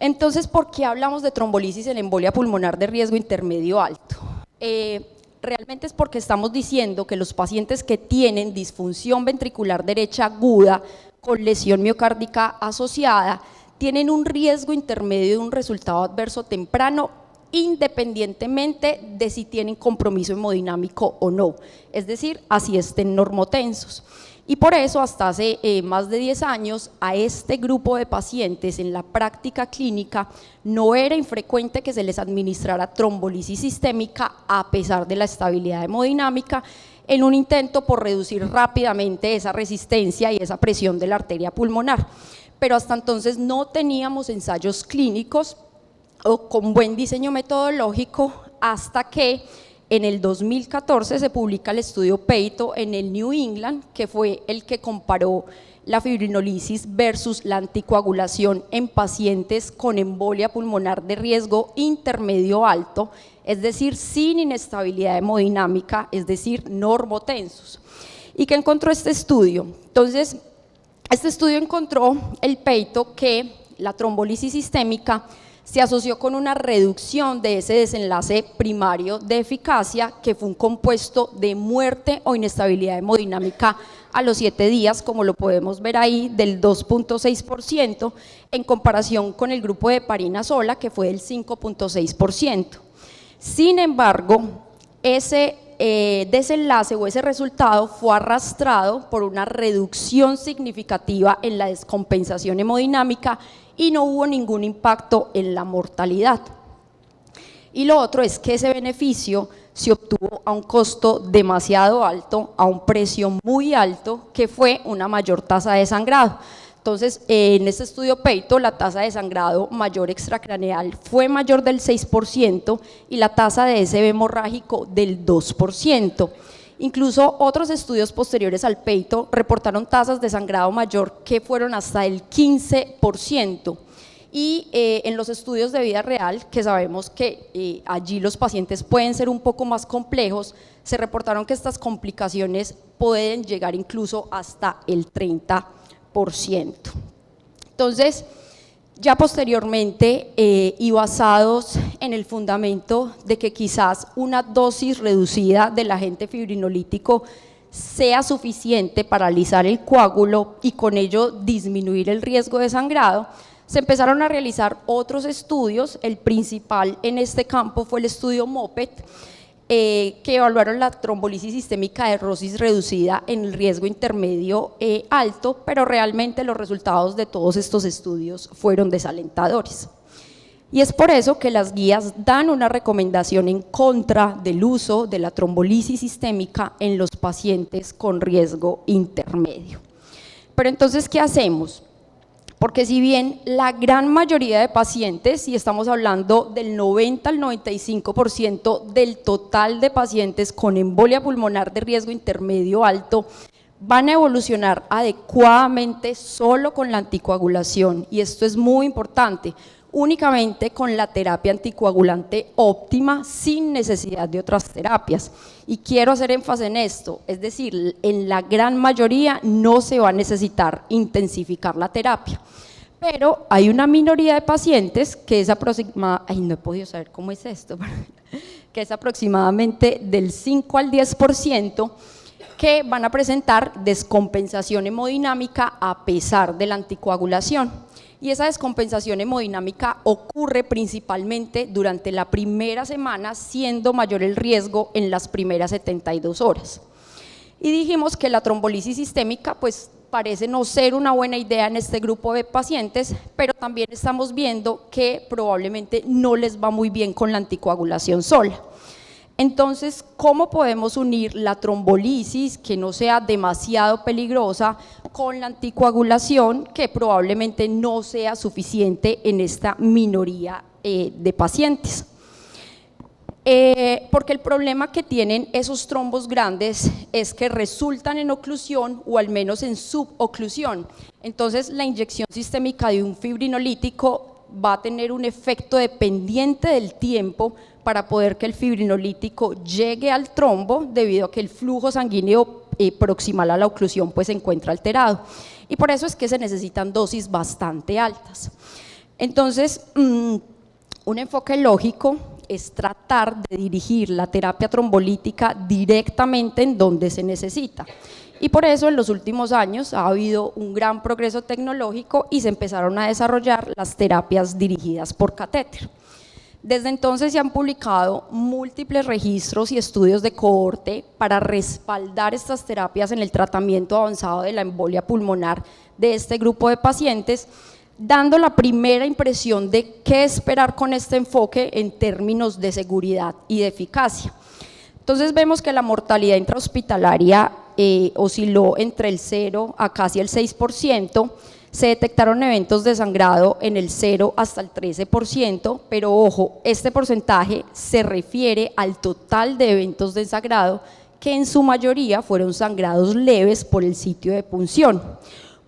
Speaker 3: Entonces, ¿por qué hablamos de trombolisis en embolia pulmonar de riesgo intermedio alto? Realmente es porque estamos diciendo que los pacientes que tienen disfunción ventricular derecha aguda con lesión miocárdica asociada tienen un riesgo intermedio de un resultado adverso temprano, independientemente de si tienen compromiso hemodinámico o no, es decir, así estén normotensos. Y por eso hasta hace más de 10 años a este grupo de pacientes en la práctica clínica no era infrecuente que se les administrara trombolisis sistémica a pesar de la estabilidad hemodinámica, en un intento por reducir rápidamente esa resistencia y esa presión de la arteria pulmonar. Pero hasta entonces no teníamos ensayos clínicos o con buen diseño metodológico hasta que en el 2014 se publica el estudio Peito en el New England, que fue el que comparó la fibrinolisis versus la anticoagulación en pacientes con embolia pulmonar de riesgo intermedio alto, es decir, sin inestabilidad hemodinámica, es decir, normotensos. ¿Y qué encontró este estudio? Entonces, este estudio encontró el Peito que la trombolisis sistémica se asoció con una reducción de ese desenlace primario de eficacia, que fue un compuesto de muerte o inestabilidad hemodinámica a los 7 días, como lo podemos ver ahí, del 2.6%, en comparación con el grupo de heparina sola, que fue del 5.6%. Sin embargo, ese desenlace o ese resultado fue arrastrado por una reducción significativa en la descompensación hemodinámica y no hubo ningún impacto en la mortalidad. Y lo otro es que ese beneficio se obtuvo a un costo demasiado alto, a un precio muy alto, que fue una mayor tasa de sangrado. Entonces, en este estudio Peito, la tasa de sangrado mayor extracraneal fue mayor del 6% y la tasa de SB hemorrágico del 2%. Incluso otros estudios posteriores al Peito reportaron tasas de sangrado mayor que fueron hasta el 15%. Y en los estudios de vida real, que sabemos que allí los pacientes pueden ser un poco más complejos, se reportaron que estas complicaciones pueden llegar incluso hasta el 30%. Entonces, ya posteriormente y basados en el fundamento de que quizás una dosis reducida del agente fibrinolítico sea suficiente para alisar el coágulo y con ello disminuir el riesgo de sangrado, se empezaron a realizar otros estudios. El principal en este campo fue el estudio MOPET, que evaluaron la trombolisis sistémica de rosis reducida en el riesgo intermedio alto, pero realmente los resultados de todos estos estudios fueron desalentadores. Y es por eso que las guías dan una recomendación en contra del uso de la trombolisis sistémica en los pacientes con riesgo intermedio. Pero entonces, ¿qué hacemos? Porque si bien la gran mayoría de pacientes, y estamos hablando del 90 al 95% del total de pacientes con embolia pulmonar de riesgo intermedio alto, van a evolucionar adecuadamente solo con la anticoagulación, y esto es muy importante, únicamente con la terapia anticoagulante óptima sin necesidad de otras terapias. Y quiero hacer énfasis en esto, es decir, en la gran mayoría no se va a necesitar intensificar la terapia. Pero hay una minoría de pacientes que es aproximadamente, no he podido saber cómo es esto, que es aproximadamente del 5 al 10%, que van a presentar descompensación hemodinámica a pesar de la anticoagulación. Y esa descompensación hemodinámica ocurre principalmente durante la primera semana, siendo mayor el riesgo en las primeras 72 horas. Y dijimos que la trombolisis sistémica pues parece no ser una buena idea en este grupo de pacientes, pero también estamos viendo que probablemente no les va muy bien con la anticoagulación sola. Entonces, ¿cómo podemos unir la trombolisis, que no sea demasiado peligrosa, con la anticoagulación, que probablemente no sea suficiente en esta minoría de pacientes? Porque el problema que tienen esos trombos grandes es que resultan en oclusión o al menos en suboclusión. Entonces, la inyección sistémica de un fibrinolítico va a tener un efecto dependiente del tiempo para poder que el fibrinolítico llegue al trombo, debido a que el flujo sanguíneo proximal a la oclusión pues se encuentra alterado, y por eso es que se necesitan dosis bastante altas. Entonces, un enfoque lógico es tratar de dirigir la terapia trombolítica directamente en donde se necesita. Y por eso en los últimos años ha habido un gran progreso tecnológico y se empezaron a desarrollar las terapias dirigidas por catéter. Desde entonces se han publicado múltiples registros y estudios de cohorte para respaldar estas terapias en el tratamiento avanzado de la embolia pulmonar de este grupo de pacientes, dando la primera impresión de qué esperar con este enfoque en términos de seguridad y de eficacia. Entonces vemos que la mortalidad intrahospitalaria osciló entre el 0 a casi el 6%, se detectaron eventos de sangrado en el 0 hasta el 13%, pero ojo, este porcentaje se refiere al total de eventos de sangrado, que en su mayoría fueron sangrados leves por el sitio de punción,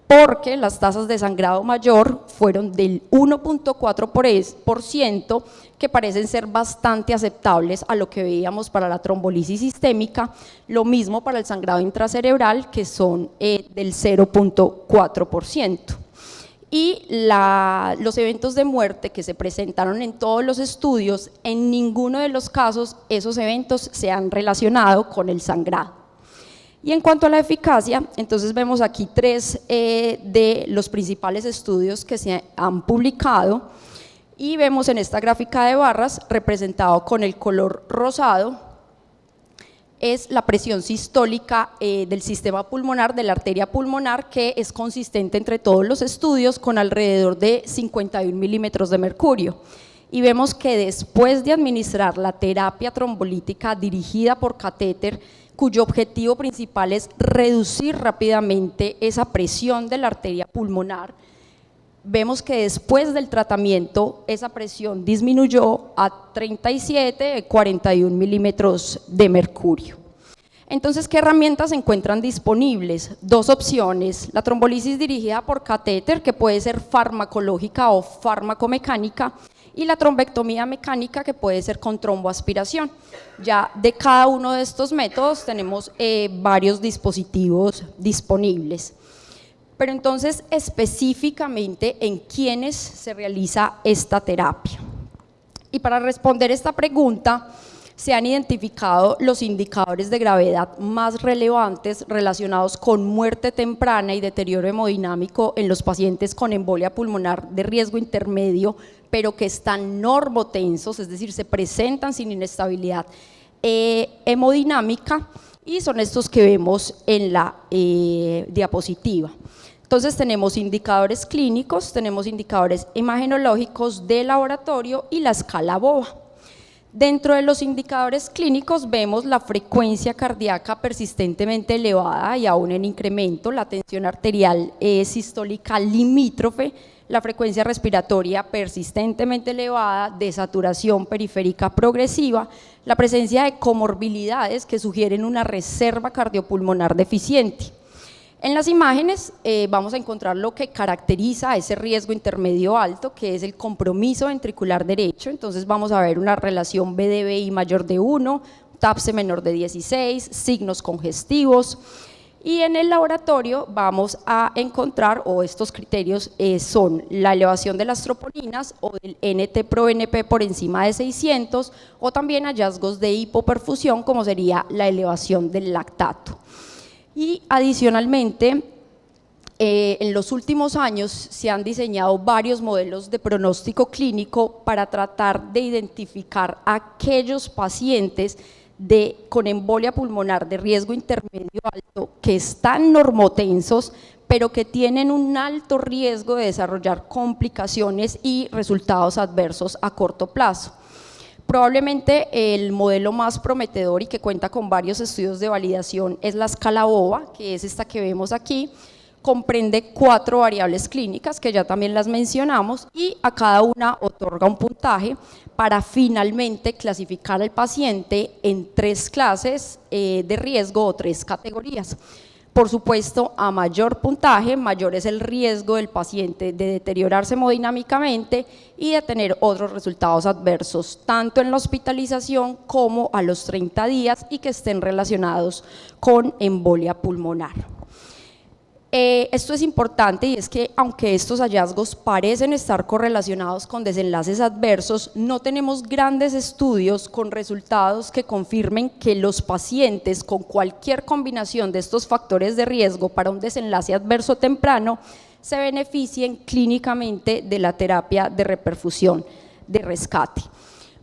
Speaker 3: porque las tasas de sangrado mayor fueron del 1.4%, que parecen ser bastante aceptables a lo que veíamos para la trombolisis sistémica, lo mismo para el sangrado intracerebral, que son del 0.4%. Y los eventos de muerte que se presentaron en todos los estudios, en ninguno de los casos esos eventos se han relacionado con el sangrado. Y en cuanto a la eficacia, entonces vemos aquí tres de los principales estudios que se han publicado, y vemos en esta gráfica de barras, representado con el color rosado, es la presión sistólica del sistema pulmonar, de la arteria pulmonar, que es consistente entre todos los estudios con alrededor de 51 milímetros de mercurio. Y vemos que después de administrar la terapia trombolítica dirigida por catéter, cuyo objetivo principal es reducir rápidamente esa presión de la arteria pulmonar, vemos que después del tratamiento esa presión disminuyó a 37, 41 milímetros de mercurio. Entonces, ¿qué herramientas se encuentran disponibles? Dos opciones: la trombolisis dirigida por catéter, que puede ser farmacológica o farmacomecánica, y la trombectomía mecánica, que puede ser con tromboaspiración. Ya de cada uno de estos métodos tenemos varios dispositivos disponibles. Pero entonces, específicamente, ¿en quiénes se realiza esta terapia? Y para responder esta pregunta, se han identificado los indicadores de gravedad más relevantes relacionados con muerte temprana y deterioro hemodinámico en los pacientes con embolia pulmonar de riesgo intermedio, pero que están normotensos, es decir, se presentan sin inestabilidad hemodinámica, y son estos que vemos en la diapositiva. Entonces tenemos indicadores clínicos, tenemos indicadores imagenológicos de laboratorio y la escala BOVA. Dentro de los indicadores clínicos vemos la frecuencia cardíaca persistentemente elevada y aún en incremento, la tensión arterial sistólica limítrofe, la frecuencia respiratoria persistentemente elevada, desaturación periférica progresiva, la presencia de comorbilidades que sugieren una reserva cardiopulmonar deficiente. En las imágenes vamos a encontrar lo que caracteriza a ese riesgo intermedio alto, que es el compromiso ventricular derecho. Entonces vamos a ver una relación BDBI mayor de 1, TAPSE menor de 16, signos congestivos. Y en el laboratorio vamos a encontrar, o estos criterios son la elevación de las tropoниnas o del NT-proBNP por encima de 600, o también hallazgos de hipoperfusión, como sería la elevación del lactato. Y adicionalmente, en los últimos años se han diseñado varios modelos de pronóstico clínico para tratar de identificar a aquellos pacientes con embolia pulmonar de riesgo intermedio alto que están normotensos, pero que tienen un alto riesgo de desarrollar complicaciones y resultados adversos a corto plazo. Probablemente el modelo más prometedor y que cuenta con varios estudios de validación es la escala BOVA, que es esta que vemos aquí. Comprende 4 variables clínicas que ya también las mencionamos y a cada una otorga un puntaje para finalmente clasificar al paciente en 3 clases de riesgo o 3 categorías. Por supuesto, a mayor puntaje, mayor es el riesgo del paciente de deteriorarse hemodinámicamente y de tener otros resultados adversos, tanto en la hospitalización como a los 30 días y que estén relacionados con embolia pulmonar. Esto es importante y es que aunque estos hallazgos parecen estar correlacionados con desenlaces adversos, no tenemos grandes estudios con resultados que confirmen que los pacientes con cualquier combinación de estos factores de riesgo para un desenlace adverso temprano se beneficien clínicamente de la terapia de reperfusión de rescate,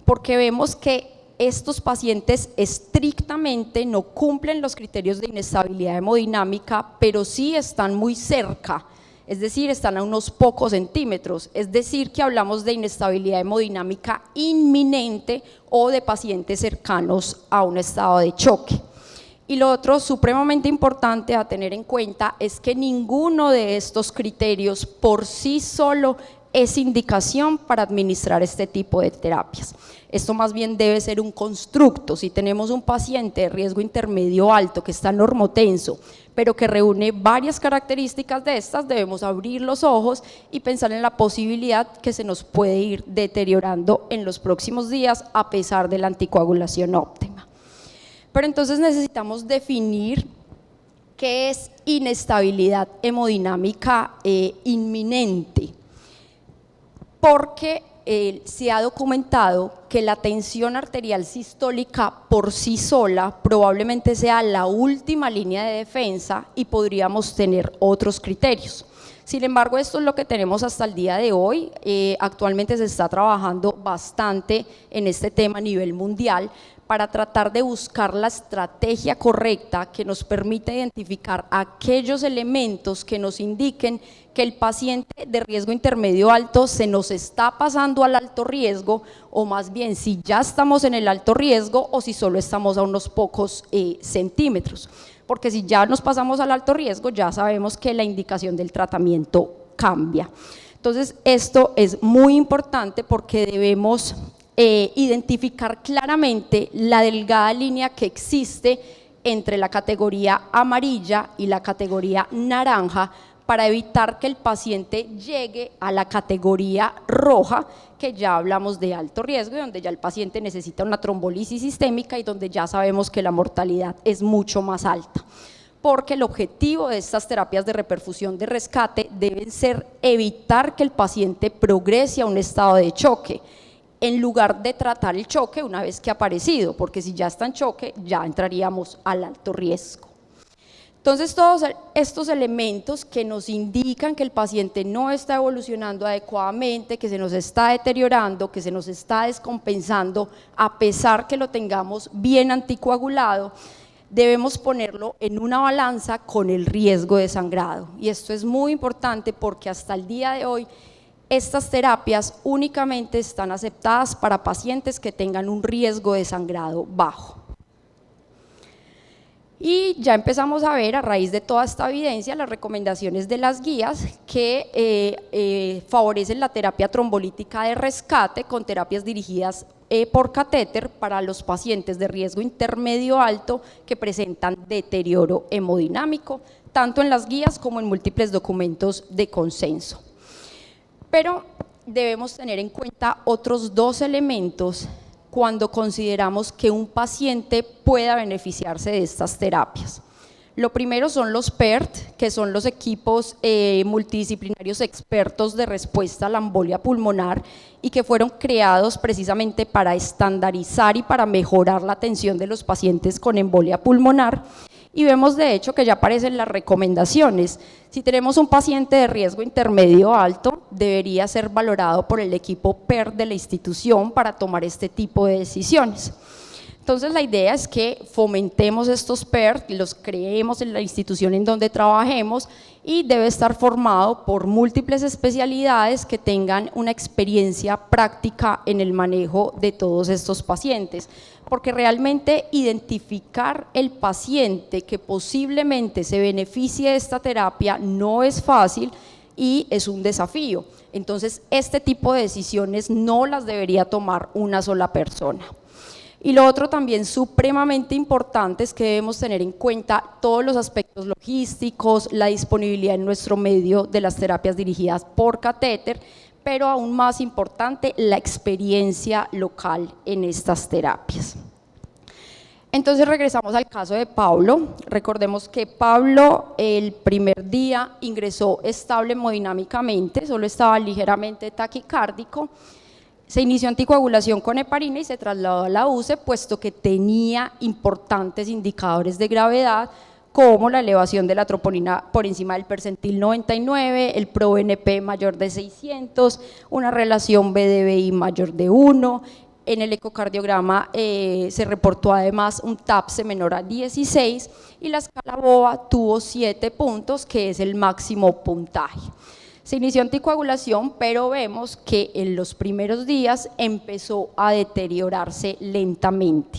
Speaker 3: porque vemos que estos pacientes estrictamente no cumplen los criterios de inestabilidad hemodinámica, pero sí están muy cerca, es decir, están a unos pocos centímetros, es decir, que hablamos de inestabilidad hemodinámica inminente o de pacientes cercanos a un estado de choque. Y lo otro supremamente importante a tener en cuenta es que ninguno de estos criterios por sí solo es indicación para administrar este tipo de terapias. Esto más bien debe ser un constructo. Si tenemos un paciente de riesgo intermedio alto que está normotenso, pero que reúne varias características de estas, debemos abrir los ojos y pensar en la posibilidad que se nos puede ir deteriorando en los próximos días a pesar de la anticoagulación óptima. Pero entonces necesitamos definir qué es inestabilidad hemodinámica inminente, porque se ha documentado que la tensión arterial sistólica por sí sola probablemente sea la última línea de defensa y podríamos tener otros criterios. Sin embargo, esto es lo que tenemos hasta el día de hoy. Actualmente se está trabajando bastante en este tema a nivel mundial para tratar de buscar la estrategia correcta que nos permita identificar aquellos elementos que nos indiquen que el paciente de riesgo intermedio alto se nos está pasando al alto riesgo, o más bien si ya estamos en el alto riesgo o si solo estamos a unos pocos centímetros. Porque si ya nos pasamos al alto riesgo, ya sabemos que la indicación del tratamiento cambia. Entonces, esto es muy importante porque debemos identificar claramente la delgada línea que existe entre la categoría amarilla y la categoría naranja para evitar que el paciente llegue a la categoría roja, que ya hablamos de alto riesgo y donde ya el paciente necesita una trombolisis sistémica y donde ya sabemos que la mortalidad es mucho más alta. Porque el objetivo de estas terapias de reperfusión de rescate deben ser evitar que el paciente progrese a un estado de choque, en lugar de tratar el choque una vez que ha aparecido, porque si ya está en choque ya entraríamos al alto riesgo. Entonces, todos estos elementos que nos indican que el paciente no está evolucionando adecuadamente, que se nos está deteriorando, que se nos está descompensando, a pesar que lo tengamos bien anticoagulado, debemos ponerlo en una balanza con el riesgo de sangrado. Y esto es muy importante porque hasta el día de hoy estas terapias únicamente están aceptadas para pacientes que tengan un riesgo de sangrado bajo. Y ya empezamos a ver, a raíz de toda esta evidencia, las recomendaciones de las guías que favorecen la terapia trombolítica de rescate con terapias dirigidas por catéter para los pacientes de riesgo intermedio alto que presentan deterioro hemodinámico, tanto en las guías como en múltiples documentos de consenso. Pero debemos tener en cuenta otros dos elementos cuando consideramos que un paciente pueda beneficiarse de estas terapias. Lo primero son los PERT, que son los equipos multidisciplinarios expertos de respuesta a la embolia pulmonar y que fueron creados precisamente para estandarizar y para mejorar la atención de los pacientes con embolia pulmonar. Y vemos de hecho que ya aparecen las recomendaciones. Si tenemos un paciente de riesgo intermedio alto, debería ser valorado por el equipo PERT de la institución para tomar este tipo de decisiones. Entonces la idea es que fomentemos estos PERT, los creemos en la institución en donde trabajemos y debe estar formado por múltiples especialidades que tengan una experiencia práctica en el manejo de todos estos pacientes, porque realmente identificar el paciente que posiblemente se beneficie de esta terapia no es fácil y es un desafío. Entonces este tipo de decisiones no las debería tomar una sola persona. Y lo otro también supremamente importante es que debemos tener en cuenta todos los aspectos logísticos, la disponibilidad en nuestro medio de las terapias dirigidas por catéter, pero aún más importante, la experiencia local en estas terapias. Entonces regresamos al caso de Pablo. Recordemos que Pablo el primer día ingresó estable hemodinámicamente, solo estaba ligeramente taquicárdico. Se inició anticoagulación con heparina y se trasladó a la UCE, puesto que tenía importantes indicadores de gravedad, como la elevación de la troponina por encima del percentil 99, el ProBNP mayor de 600, una relación BDBI mayor de 1, en el ecocardiograma se reportó además un TAPSE menor a 16 y la escala BOA tuvo 7 puntos, que es el máximo puntaje. Se inició anticoagulación, pero vemos que en los primeros días empezó a deteriorarse lentamente.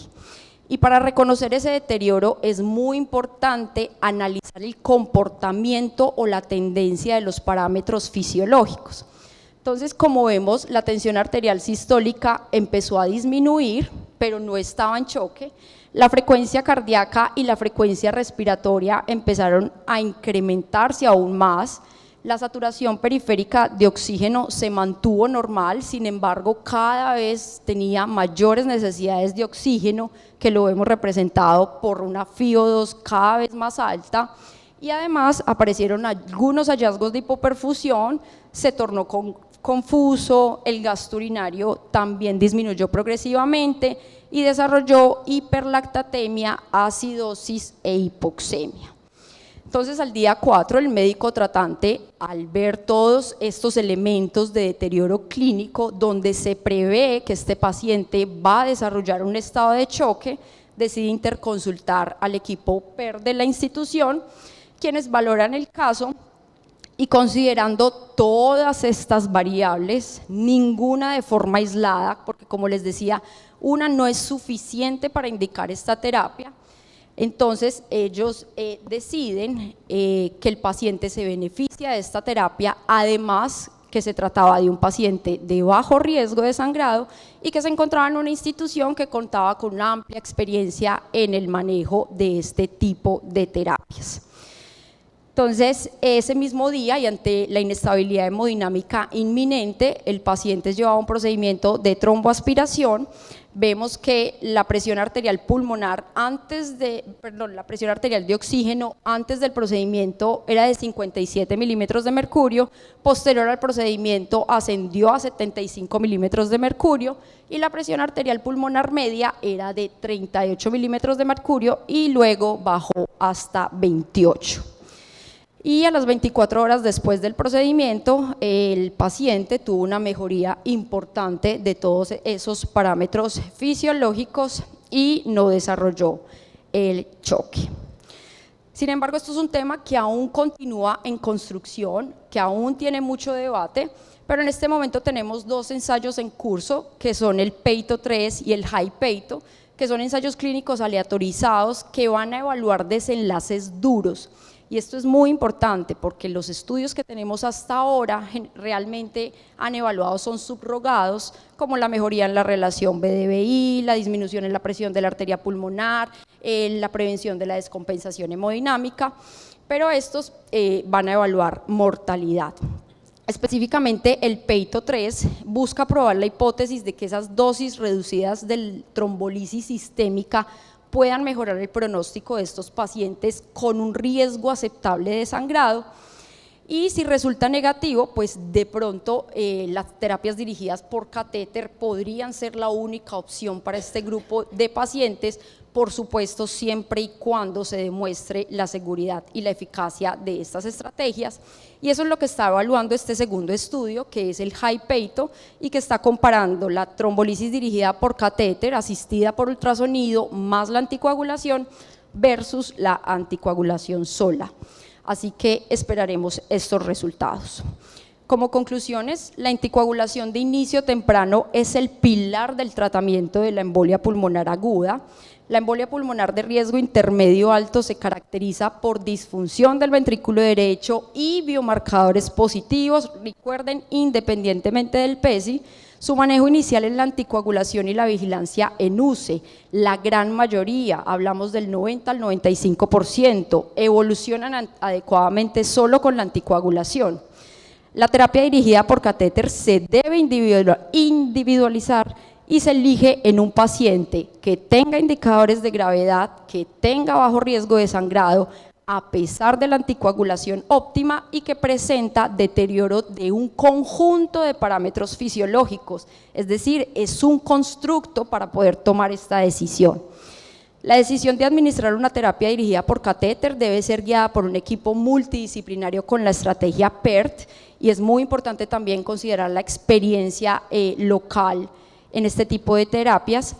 Speaker 3: Y para reconocer ese deterioro es muy importante analizar el comportamiento o la tendencia de los parámetros fisiológicos. Entonces, como vemos, la tensión arterial sistólica empezó a disminuir, pero no estaba en choque. La frecuencia cardíaca y la frecuencia respiratoria empezaron a incrementarse aún más. La saturación periférica de oxígeno se mantuvo normal, sin embargo, cada vez tenía mayores necesidades de oxígeno, que lo hemos representado por una FiO2 cada vez más alta, y además aparecieron algunos hallazgos de hipoperfusión, se tornó confuso, el gasto urinario también disminuyó progresivamente y desarrolló hiperlactatemia, acidosis e hipoxemia. Entonces, al día 4, el médico tratante, al ver todos estos elementos de deterioro clínico, donde se prevé que este paciente va a desarrollar un estado de choque, decide interconsultar al equipo PER de la institución, quienes valoran el caso y, considerando todas estas variables, ninguna de forma aislada, porque como les decía, una no es suficiente para indicar esta terapia. Entonces ellos deciden que el paciente se beneficia de esta terapia, además que se trataba de un paciente de bajo riesgo de sangrado y que se encontraba en una institución que contaba con una amplia experiencia en el manejo de este tipo de terapias. Entonces, ese mismo día y ante la inestabilidad hemodinámica inminente, el paciente llevaba un procedimiento de tromboaspiración. Vemos que la presión arterial pulmonar la presión arterial de oxígeno antes del procedimiento era de 57 milímetros de mercurio, posterior al procedimiento ascendió a 75 milímetros de mercurio y la presión arterial pulmonar media era de 38 milímetros de mercurio y luego bajó hasta 28. Y a las 24 horas después del procedimiento, el paciente tuvo una mejoría importante de todos esos parámetros fisiológicos y no desarrolló el choque. Sin embargo, esto es un tema que aún continúa en construcción, que aún tiene mucho debate, pero en este momento tenemos dos ensayos en curso, que son el Peito 3 y el High Peito, que son ensayos clínicos aleatorizados que van a evaluar desenlaces duros. Y esto es muy importante porque los estudios que tenemos hasta ahora realmente han evaluado, son subrogados, como la mejoría en la relación BDBI, la disminución en la presión de la arteria pulmonar, la prevención de la descompensación hemodinámica, pero estos van a evaluar mortalidad. Específicamente el Peito 3 busca probar la hipótesis de que esas dosis reducidas de trombolisis sistémica puedan mejorar el pronóstico de estos pacientes con un riesgo aceptable de sangrado, y si resulta negativo, pues de pronto las terapias dirigidas por catéter podrían ser la única opción para este grupo de pacientes, por supuesto siempre y cuando se demuestre la seguridad y la eficacia de estas estrategias, y eso es lo que está evaluando este segundo estudio, que es el High Peito, y que está comparando la trombolisis dirigida por catéter asistida por ultrasonido más la anticoagulación versus la anticoagulación sola. Así que esperaremos estos resultados. Como conclusiones, la anticoagulación de inicio temprano es el pilar del tratamiento de la embolia pulmonar aguda. La embolia pulmonar de riesgo intermedio alto se caracteriza por disfunción del ventrículo derecho y biomarcadores positivos. Recuerden, independientemente del PESI, su manejo inicial es la anticoagulación y la vigilancia en UCE. La gran mayoría, hablamos del 90 al 95%, evolucionan adecuadamente solo con la anticoagulación. La terapia dirigida por catéter se debe individualizar y se elige en un paciente que tenga indicadores de gravedad, que tenga bajo riesgo de sangrado, a pesar de la anticoagulación óptima, y que presenta deterioro de un conjunto de parámetros fisiológicos, es decir, es un constructo para poder tomar esta decisión. La decisión de administrar una terapia dirigida por catéter debe ser guiada por un equipo multidisciplinario con la estrategia PERT, y es muy importante también considerar la experiencia local en este tipo de terapias.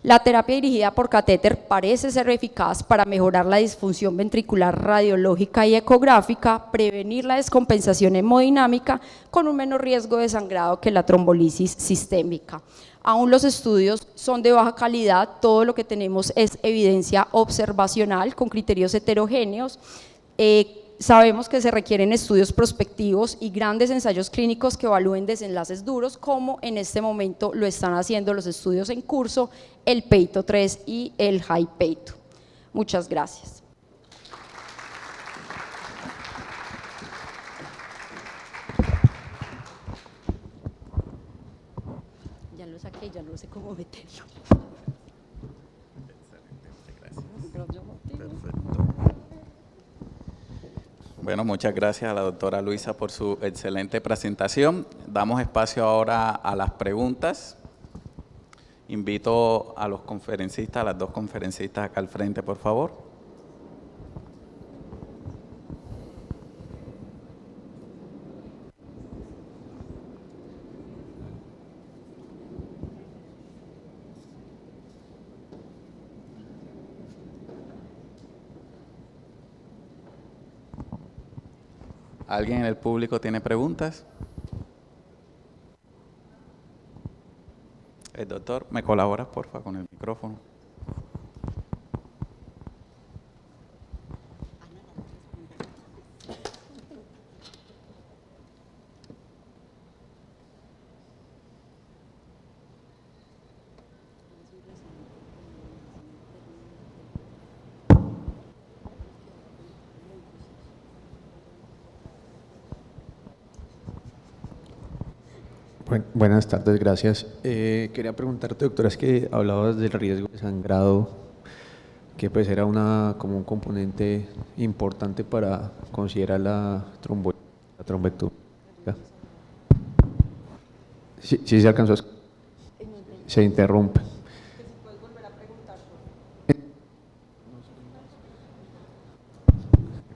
Speaker 3: La terapia dirigida por catéter parece ser eficaz para mejorar la disfunción ventricular radiológica y ecográfica, prevenir la descompensación hemodinámica con un menor riesgo de sangrado que la trombolisis sistémica. Aún los estudios son de baja calidad, todo lo que tenemos es evidencia observacional con criterios heterogéneos. Sabemos que se requieren estudios prospectivos y grandes ensayos clínicos que evalúen desenlaces duros, como en este momento lo están haciendo los estudios en curso, el Peito 3 y el High Peito. Muchas gracias. Ya lo saqué, ya no sé cómo meterlo.
Speaker 1: Bueno, muchas gracias a la doctora Luisa por su excelente presentación. Damos espacio ahora a las preguntas. Invito a los conferencistas, a las dos conferencistas acá al frente, por favor. ¿Alguien en el público tiene preguntas? El doctor, ¿me colaboras, por favor, con el micrófono?
Speaker 4: Buenas tardes, gracias. Quería preguntarte, doctora, es que hablabas del riesgo de sangrado, que pues era como un componente importante para considerar la trombectomía. Sí, sí se alcanzó, se interrumpe.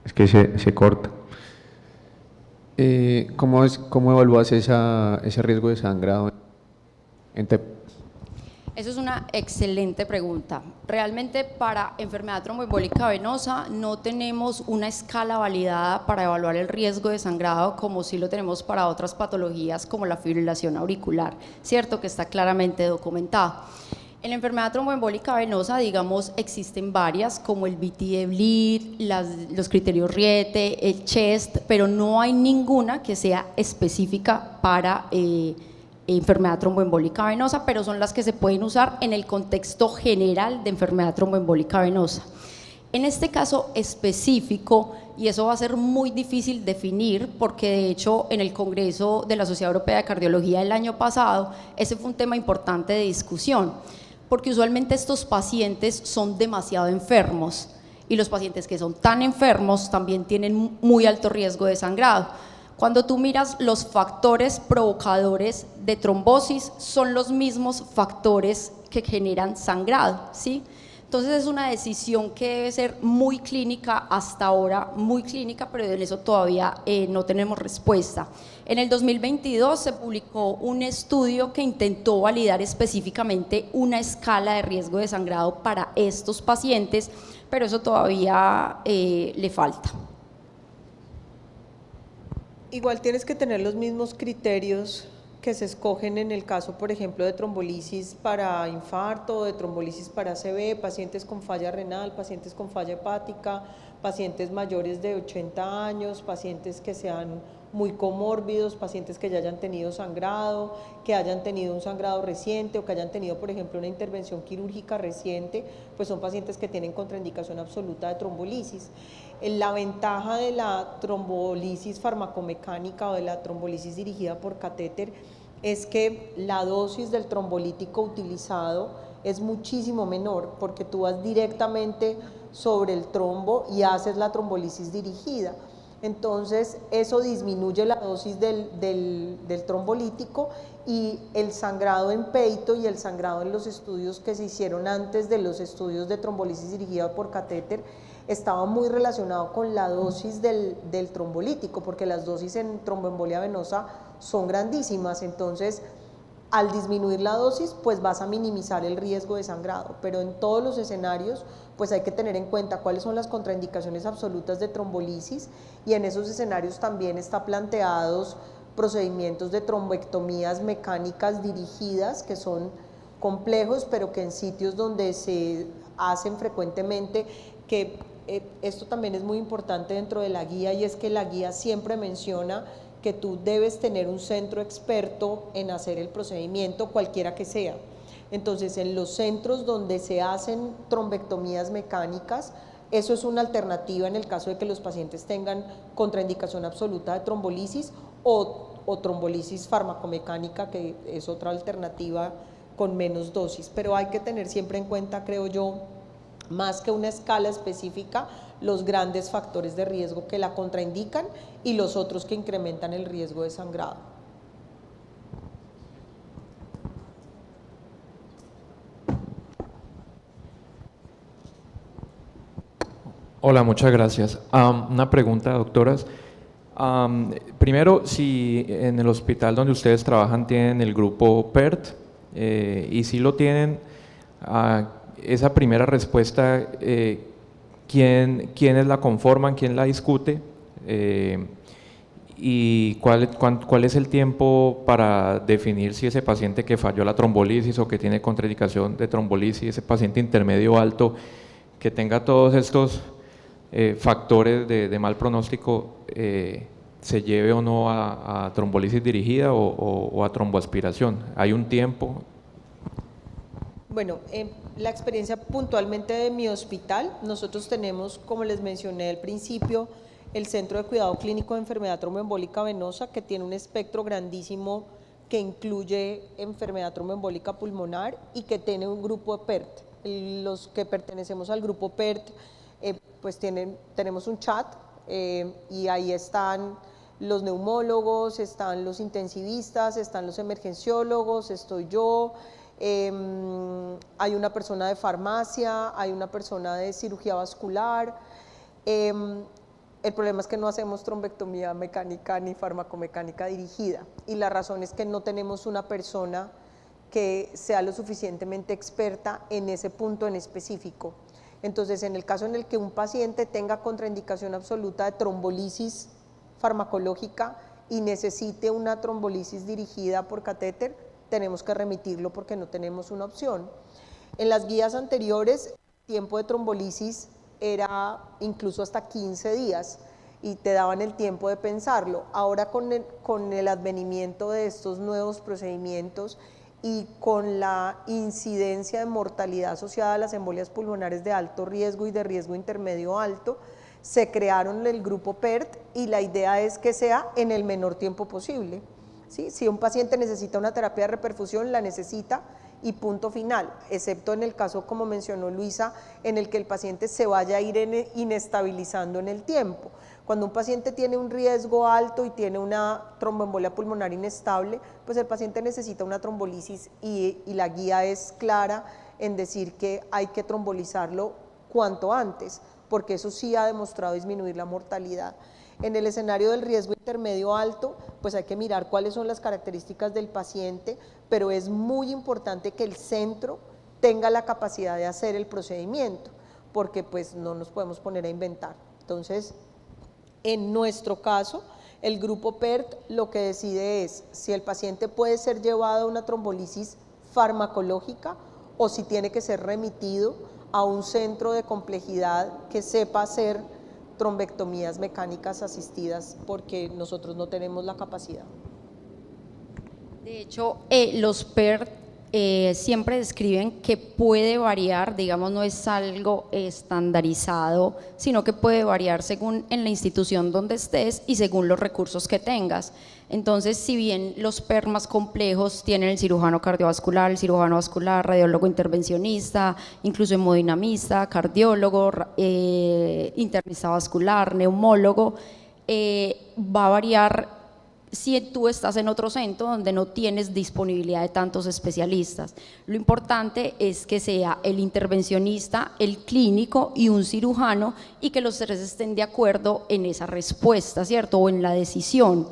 Speaker 4: Es que se corta. ¿Cómo evalúas ese riesgo de sangrado en TEP?
Speaker 3: Eso es una excelente pregunta. Realmente para enfermedad tromboembólica venosa no tenemos una escala validada para evaluar el riesgo de sangrado como sí lo tenemos para otras patologías como la fibrilación auricular, ¿cierto? Que está claramente documentado. En la enfermedad tromboembólica venosa, digamos, existen varias como el VT-bleed, los criterios Riete, el CHEST, pero no hay ninguna que sea específica para enfermedad tromboembólica venosa, pero son las que se pueden usar en el contexto general de enfermedad tromboembólica venosa. En este caso específico, y eso va a ser muy difícil definir, porque de hecho en el Congreso de la Sociedad Europea de Cardiología del año pasado, ese fue un tema importante de discusión, porque usualmente estos pacientes son demasiado enfermos, y los pacientes que son tan enfermos también tienen muy alto riesgo de sangrado. Cuando tú miras los factores provocadores de trombosis, son los mismos factores que generan sangrado, ¿sí? Entonces es una decisión que debe ser muy clínica, hasta ahora muy clínica, pero en eso todavía no tenemos respuesta. En el 2022 se publicó un estudio que intentó validar específicamente una escala de riesgo de sangrado para estos pacientes, pero eso todavía le falta.
Speaker 2: Igual tienes que tener los mismos criterios que se escogen en el caso, por ejemplo, de trombolisis para infarto, de trombolisis para ACV, pacientes con falla renal, pacientes con falla hepática, pacientes mayores de 80 años, pacientes que sean muy comórbidos, pacientes que ya hayan tenido sangrado, que hayan tenido un sangrado reciente o que hayan tenido, por ejemplo, una intervención quirúrgica reciente, pues son pacientes que tienen contraindicación absoluta de trombolisis. La ventaja de la trombolisis farmacomecánica o de la trombolisis dirigida por catéter es que la dosis del trombolítico utilizado es muchísimo menor, porque tú vas directamente sobre el trombo y haces la trombolisis dirigida. Entonces eso disminuye la dosis del trombolítico, y el sangrado en peito y el sangrado en los estudios que se hicieron antes de los estudios de trombolisis dirigida por catéter estaba muy relacionado con la dosis del trombolítico, porque las dosis en tromboembolia venosa son grandísimas. Entonces al disminuir la dosis pues vas a minimizar el riesgo de sangrado, pero en todos los escenarios pues hay que tener en cuenta cuáles son las contraindicaciones absolutas de trombolisis, y en esos escenarios también está planteados procedimientos de tromboectomías mecánicas dirigidas, que son complejos, pero que en sitios donde se hacen frecuentemente, que esto también es muy importante dentro de la guía, y es que la guía siempre menciona que tú debes tener un centro experto en hacer el procedimiento, cualquiera que sea. Entonces, en los centros donde se hacen trombectomías mecánicas, eso es una alternativa en el caso de que los pacientes tengan contraindicación absoluta de trombolisis o trombolisis farmacomecánica, que es otra alternativa con menos dosis. Pero hay que tener siempre en cuenta, creo yo, más que una escala específica, los grandes factores de riesgo que la contraindican y los otros que incrementan el riesgo de sangrado.
Speaker 5: Hola, muchas gracias. Una pregunta, doctoras. Primero, si en el hospital donde ustedes trabajan tienen el grupo PERT, y si lo tienen, esa primera respuesta, ¿quiénes la conforman, quién la discute? ¿Y cuál es el tiempo para definir si ese paciente que falló la trombolisis o que tiene contraindicación de trombolisis, ese paciente intermedio alto, que tenga todos estos factores de mal pronóstico, se lleve o no a trombolisis dirigida o a tromboaspiración? ¿Hay un tiempo?
Speaker 2: Bueno, la experiencia puntualmente de mi hospital, nosotros tenemos, como les mencioné al principio, el Centro de Cuidado Clínico de Enfermedad Tromboembólica Venosa, que tiene un espectro grandísimo que incluye enfermedad tromboembólica pulmonar y que tiene un grupo de PERT. Los que pertenecemos al grupo PERT, pues tenemos un chat, y ahí están los neumólogos, están los intensivistas, están los emergenciólogos, estoy yo, hay una persona de farmacia, hay una persona de cirugía vascular. El problema es que no hacemos trombectomía mecánica ni farmacomecánica dirigida, y la razón es que no tenemos una persona que sea lo suficientemente experta en ese punto en específico. Entonces, en el caso en el que un paciente tenga contraindicación absoluta de trombolisis farmacológica y necesite una trombolisis dirigida por catéter, tenemos que remitirlo porque no tenemos una opción. En las guías anteriores, el tiempo de trombolisis era incluso hasta 15 días y te daban el tiempo de pensarlo. Ahora con el advenimiento de estos nuevos procedimientos y con la incidencia de mortalidad asociada a las embolias pulmonares de alto riesgo y de riesgo intermedio alto, se crearon el grupo PERT y la idea es que sea en el menor tiempo posible. ¿Sí? Si un paciente necesita una terapia de reperfusión, la necesita y punto final, excepto en el caso, como mencionó Luisa, en el que el paciente se vaya a ir inestabilizando en el tiempo. Cuando un paciente tiene un riesgo alto y tiene una tromboembolia pulmonar inestable, pues el paciente necesita una trombolisis y la guía es clara en decir que hay que trombolizarlo cuanto antes, porque eso sí ha demostrado disminuir la mortalidad. En el escenario del riesgo intermedio alto, pues hay que mirar cuáles son las características del paciente, pero es muy importante que el centro tenga la capacidad de hacer el procedimiento, porque pues no nos podemos poner a inventar. Entonces, en nuestro caso, el grupo PERT lo que decide es si el paciente puede ser llevado a una trombolisis farmacológica o si tiene que ser remitido a un centro de complejidad que sepa hacer trombectomías mecánicas asistidas, porque nosotros no tenemos la capacidad.
Speaker 3: De hecho, los PERT siempre describen que puede variar, digamos, no es algo estandarizado, sino que puede variar según en la institución donde estés y según los recursos que tengas. Entonces, si bien los PERT más complejos tienen el cirujano cardiovascular, el cirujano vascular, radiólogo intervencionista, incluso hemodinamista, cardiólogo, internista vascular, neumólogo, va a variar si tú estás en otro centro donde no tienes disponibilidad de tantos especialistas. Lo importante es que sea el intervencionista, el clínico y un cirujano y que los tres estén de acuerdo en esa respuesta, ¿cierto? O en la decisión.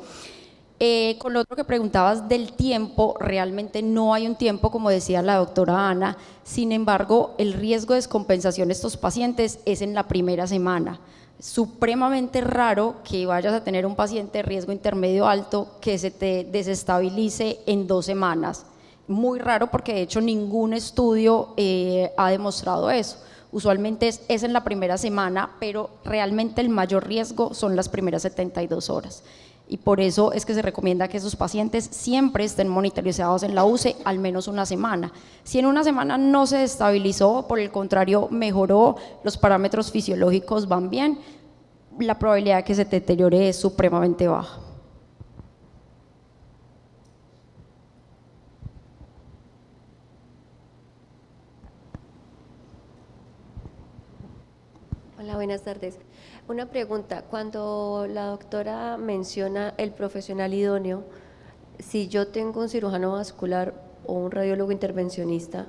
Speaker 3: Con lo otro que preguntabas del tiempo, realmente no hay un tiempo, como decía la doctora Ana. Sin embargo, el riesgo de descompensación de estos pacientes es en la primera semana. Supremamente raro que vayas a tener un paciente de riesgo intermedio alto que se te desestabilice en 2 semanas. Muy raro, porque de hecho ningún estudio ha demostrado eso. Usualmente es en la primera semana, pero realmente el mayor riesgo son las primeras 72 horas. Y por eso es que se recomienda que esos pacientes siempre estén monitorizados en la UCI al menos una semana. Si en una semana no se estabilizó, por el contrario mejoró, los parámetros fisiológicos van bien, la probabilidad de que se deteriore es supremamente baja.
Speaker 6: Hola, buenas tardes. Una pregunta, cuando la doctora menciona el profesional idóneo, si yo tengo un cirujano vascular o un radiólogo intervencionista,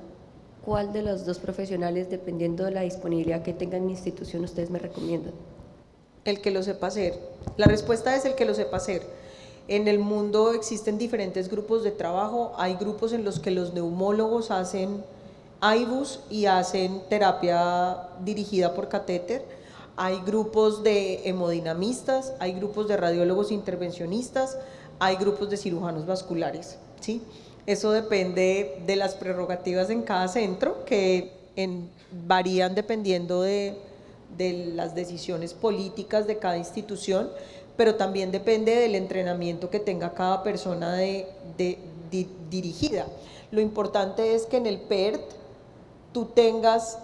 Speaker 6: ¿cuál de los dos profesionales, dependiendo de la disponibilidad que tenga en mi institución, ustedes me recomiendan?
Speaker 2: El que lo sepa hacer. La respuesta es el que lo sepa hacer. En el mundo existen diferentes grupos de trabajo, hay grupos en los que los neumólogos hacen IVUS y hacen terapia dirigida por catéter, hay grupos de hemodinamistas, hay grupos de radiólogos intervencionistas, hay grupos de cirujanos vasculares, ¿sí? Eso depende de las prerrogativas en cada centro, que varían dependiendo de las decisiones políticas de cada institución, pero también depende del entrenamiento que tenga cada persona dirigida. Lo importante es que en el PERT tú tengas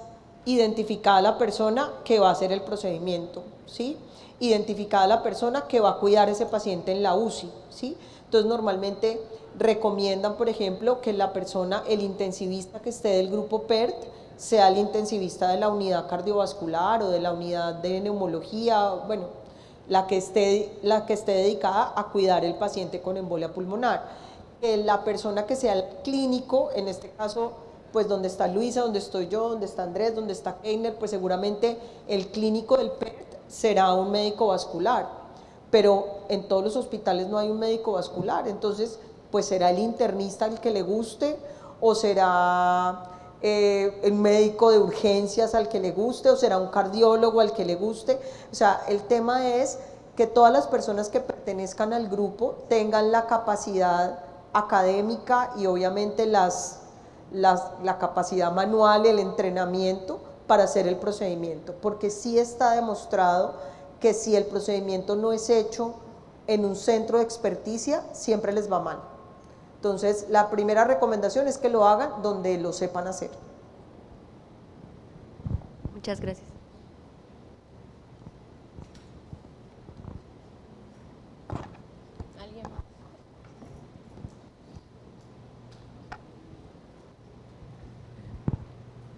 Speaker 2: identificada la persona que va a hacer el procedimiento, ¿sí? Identificada la persona que va a cuidar a ese paciente en la UCI, ¿sí? Entonces normalmente recomiendan, por ejemplo, que la persona, el intensivista que esté del grupo PERT, sea el intensivista de la unidad cardiovascular o de la unidad de neumología, bueno, la que esté dedicada a cuidar el paciente con embolia pulmonar. La persona que sea el clínico, en este caso, pues donde está Luisa, donde estoy yo, donde está Andrés, donde está Keiner, pues seguramente el clínico del PERT será un médico vascular, pero en todos los hospitales no hay un médico vascular, entonces pues será el internista el que le guste o será el médico de urgencias al que le guste, o será un cardiólogo al que le guste. O sea, el tema es que todas las personas que pertenezcan al grupo tengan la capacidad académica y obviamente la capacidad manual, el entrenamiento para hacer el procedimiento, porque sí está demostrado que si el procedimiento no es hecho en un centro de experticia, siempre les va mal. Entonces, la primera recomendación es que lo hagan donde lo sepan hacer.
Speaker 6: Muchas gracias.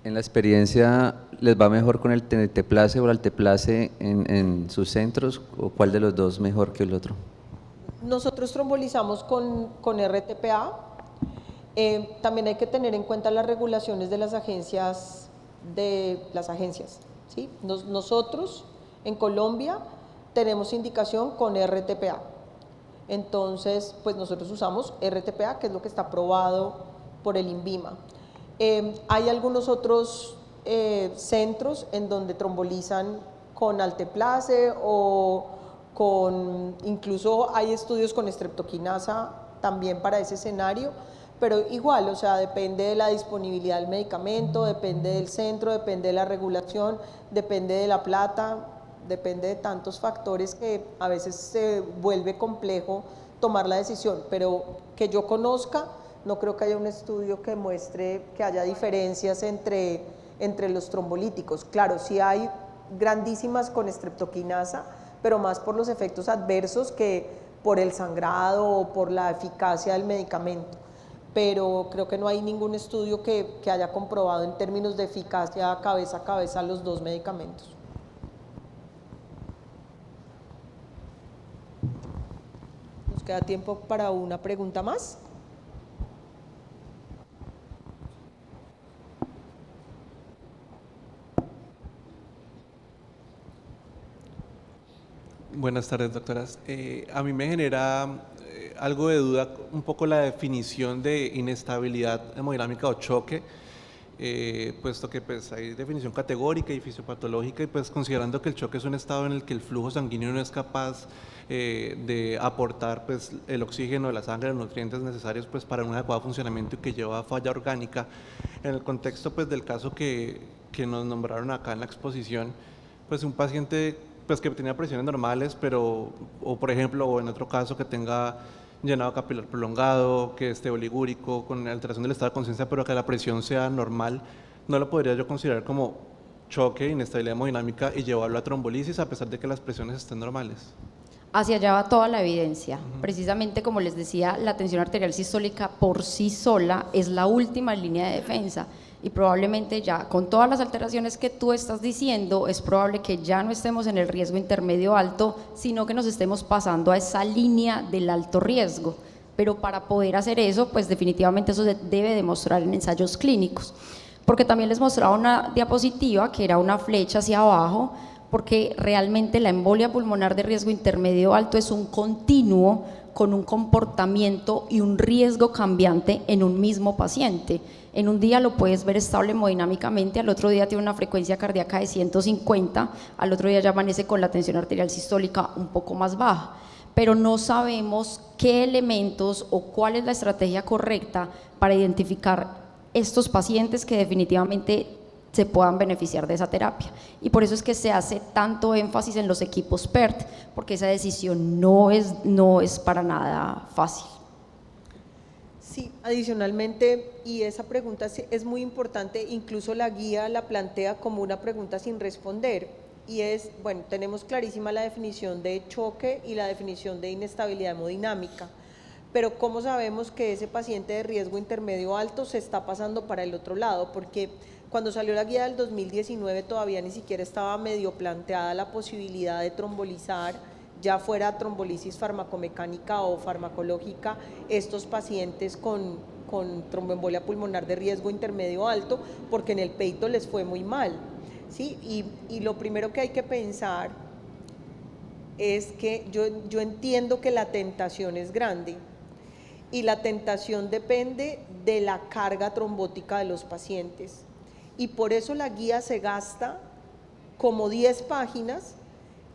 Speaker 7: En la experiencia, ¿les va mejor con el tenteplase o el alteplase en sus centros, o cuál de los dos mejor que el otro?
Speaker 2: Nosotros trombolizamos con RTPA. También hay que tener en cuenta las regulaciones de las agencias, ¿sí? Nosotros en Colombia tenemos indicación con RTPA. Entonces, pues nosotros usamos RTPA, que es lo que está aprobado por el INVIMA. Hay algunos otros centros en donde trombolizan con alteplase o incluso hay estudios con streptokinasa también para ese escenario, pero igual, o sea, depende de la disponibilidad del medicamento, depende del centro, depende de la regulación, depende de la plata, depende de tantos factores que a veces se vuelve complejo tomar la decisión, pero que yo conozca, no creo que haya un estudio que muestre que haya diferencias entre los trombolíticos. Claro, sí hay grandísimas con streptokinasa, pero más por los efectos adversos que por el sangrado o por la eficacia del medicamento. Pero creo que no hay ningún estudio que haya comprobado en términos de eficacia cabeza a cabeza los dos medicamentos. ¿Nos queda tiempo para una pregunta más?
Speaker 8: Buenas tardes, doctoras. A mí me genera algo de duda un poco la definición de inestabilidad hemodinámica o choque, puesto que pues, hay definición categórica y fisiopatológica, y pues considerando que el choque es un estado en el que el flujo sanguíneo no es capaz de aportar pues, el oxígeno de la sangre, los nutrientes necesarios pues, para un adecuado funcionamiento y que lleva a falla orgánica. En el contexto pues, del caso que nos nombraron acá en la exposición, pues un paciente pues que tenía presiones normales, pero, o por ejemplo, o en otro caso que tenga llenado capilar prolongado, que esté oligúrico, con alteración del estado de conciencia, pero que la presión sea normal, ¿no lo podría yo considerar como choque, inestabilidad hemodinámica y llevarlo a trombolisis a pesar de que las presiones estén normales?
Speaker 3: Hacia allá va toda la evidencia. Precisamente como les decía, la tensión arterial sistólica por sí sola es la última línea de defensa. Y probablemente ya con todas las alteraciones que tú estás diciendo, es probable que ya no estemos en el riesgo intermedio alto, sino que nos estemos pasando a esa línea del alto riesgo. Pero para poder hacer eso, pues definitivamente eso se debe demostrar en ensayos clínicos. Porque también les mostraba una diapositiva que era una flecha hacia abajo, porque realmente la embolia pulmonar de riesgo intermedio alto es un continuo con un comportamiento y un riesgo cambiante en un mismo paciente. En un día lo puedes ver estable hemodinámicamente, al otro día tiene una frecuencia cardíaca de 150, al otro día ya amanece con la tensión arterial sistólica un poco más baja, pero no sabemos qué elementos o cuál es la estrategia correcta para identificar estos pacientes que definitivamente se puedan beneficiar de esa terapia. Y por eso es que se hace tanto énfasis en los equipos PERT, porque esa decisión no es para nada fácil.
Speaker 2: Sí, adicionalmente, y esa pregunta es muy importante, incluso la guía la plantea como una pregunta sin responder, y es, bueno, tenemos clarísima la definición de choque y la definición de inestabilidad hemodinámica, pero ¿cómo sabemos que ese paciente de riesgo intermedio alto se está pasando para el otro lado? Porque cuando salió la guía del 2019 todavía ni siquiera estaba medio planteada la posibilidad de trombolizar, ya fuera trombolisis farmacomecánica o farmacológica, estos pacientes con tromboembolia pulmonar de riesgo intermedio alto, porque en el peito les fue muy mal, ¿sí? Y lo primero que hay que pensar es que yo entiendo que la tentación es grande, y la tentación depende de la carga trombótica de los pacientes. Y por eso la guía se gasta como 10 páginas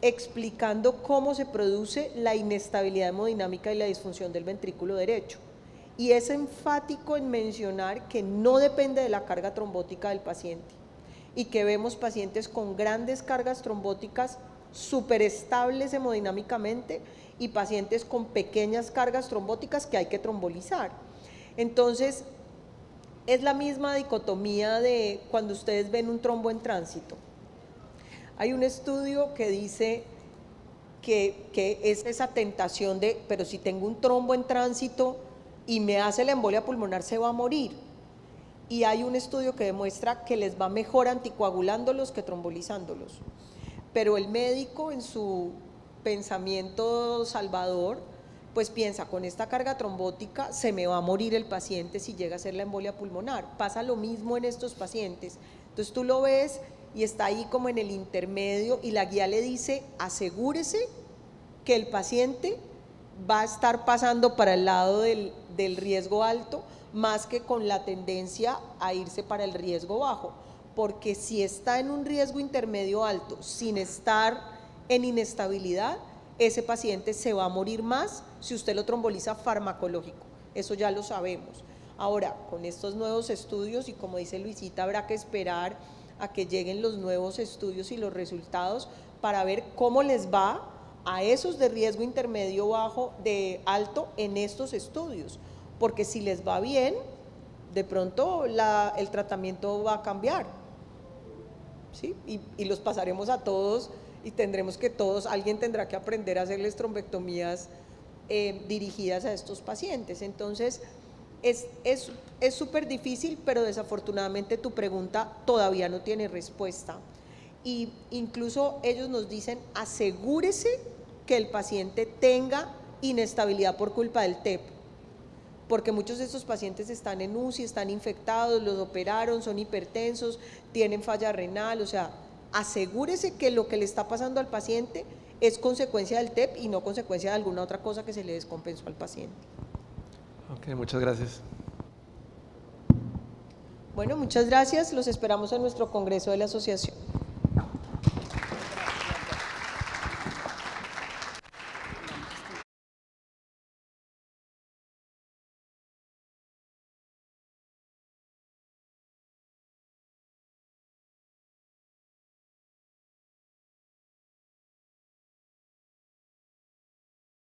Speaker 2: explicando cómo se produce la inestabilidad hemodinámica y la disfunción del ventrículo derecho. Y es enfático en mencionar que no depende de la carga trombótica del paciente y que vemos pacientes con grandes cargas trombóticas superestables hemodinámicamente y pacientes con pequeñas cargas trombóticas que hay que trombolizar. Entonces, es la misma dicotomía de cuando ustedes ven un trombo en tránsito. Hay un estudio que dice que es esa tentación de, pero si tengo un trombo en tránsito y me hace la embolia pulmonar, se va a morir. Y hay un estudio que demuestra que les va mejor anticoagulándolos que trombolizándolos. Pero el médico, en su pensamiento salvador, pues piensa, con esta carga trombótica se me va a morir el paciente si llega a ser la embolia pulmonar. Pasa lo mismo en estos pacientes. Entonces tú lo ves y está ahí como en el intermedio y la guía le dice, asegúrese que el paciente va a estar pasando para el lado del riesgo alto más que con la tendencia a irse para el riesgo bajo, porque si está en un riesgo intermedio alto sin estar en inestabilidad, ese paciente se va a morir más si usted lo tromboliza farmacológico, eso ya lo sabemos. Ahora, con estos nuevos estudios, y como dice Luisita, habrá que esperar a que lleguen los nuevos estudios y los resultados para ver cómo les va a esos de riesgo intermedio bajo, de alto en estos estudios, porque si les va bien, de pronto el tratamiento va a cambiar, ¿sí? Y los pasaremos a todos y tendremos que todos, alguien tendrá que aprender a hacerles trombectomías dirigidas a estos pacientes. Entonces, es súper difícil, pero desafortunadamente tu pregunta todavía no tiene respuesta. Y incluso ellos nos dicen, asegúrese que el paciente tenga inestabilidad por culpa del TEP, porque muchos de estos pacientes están en UCI, están infectados, los operaron, son hipertensos, tienen falla renal, o sea, asegúrese que lo que le está pasando al paciente es consecuencia del TEP y no consecuencia de alguna otra cosa que se le descompensó al paciente.
Speaker 8: Ok, muchas gracias.
Speaker 2: Bueno, muchas gracias, los esperamos en nuestro congreso de la asociación.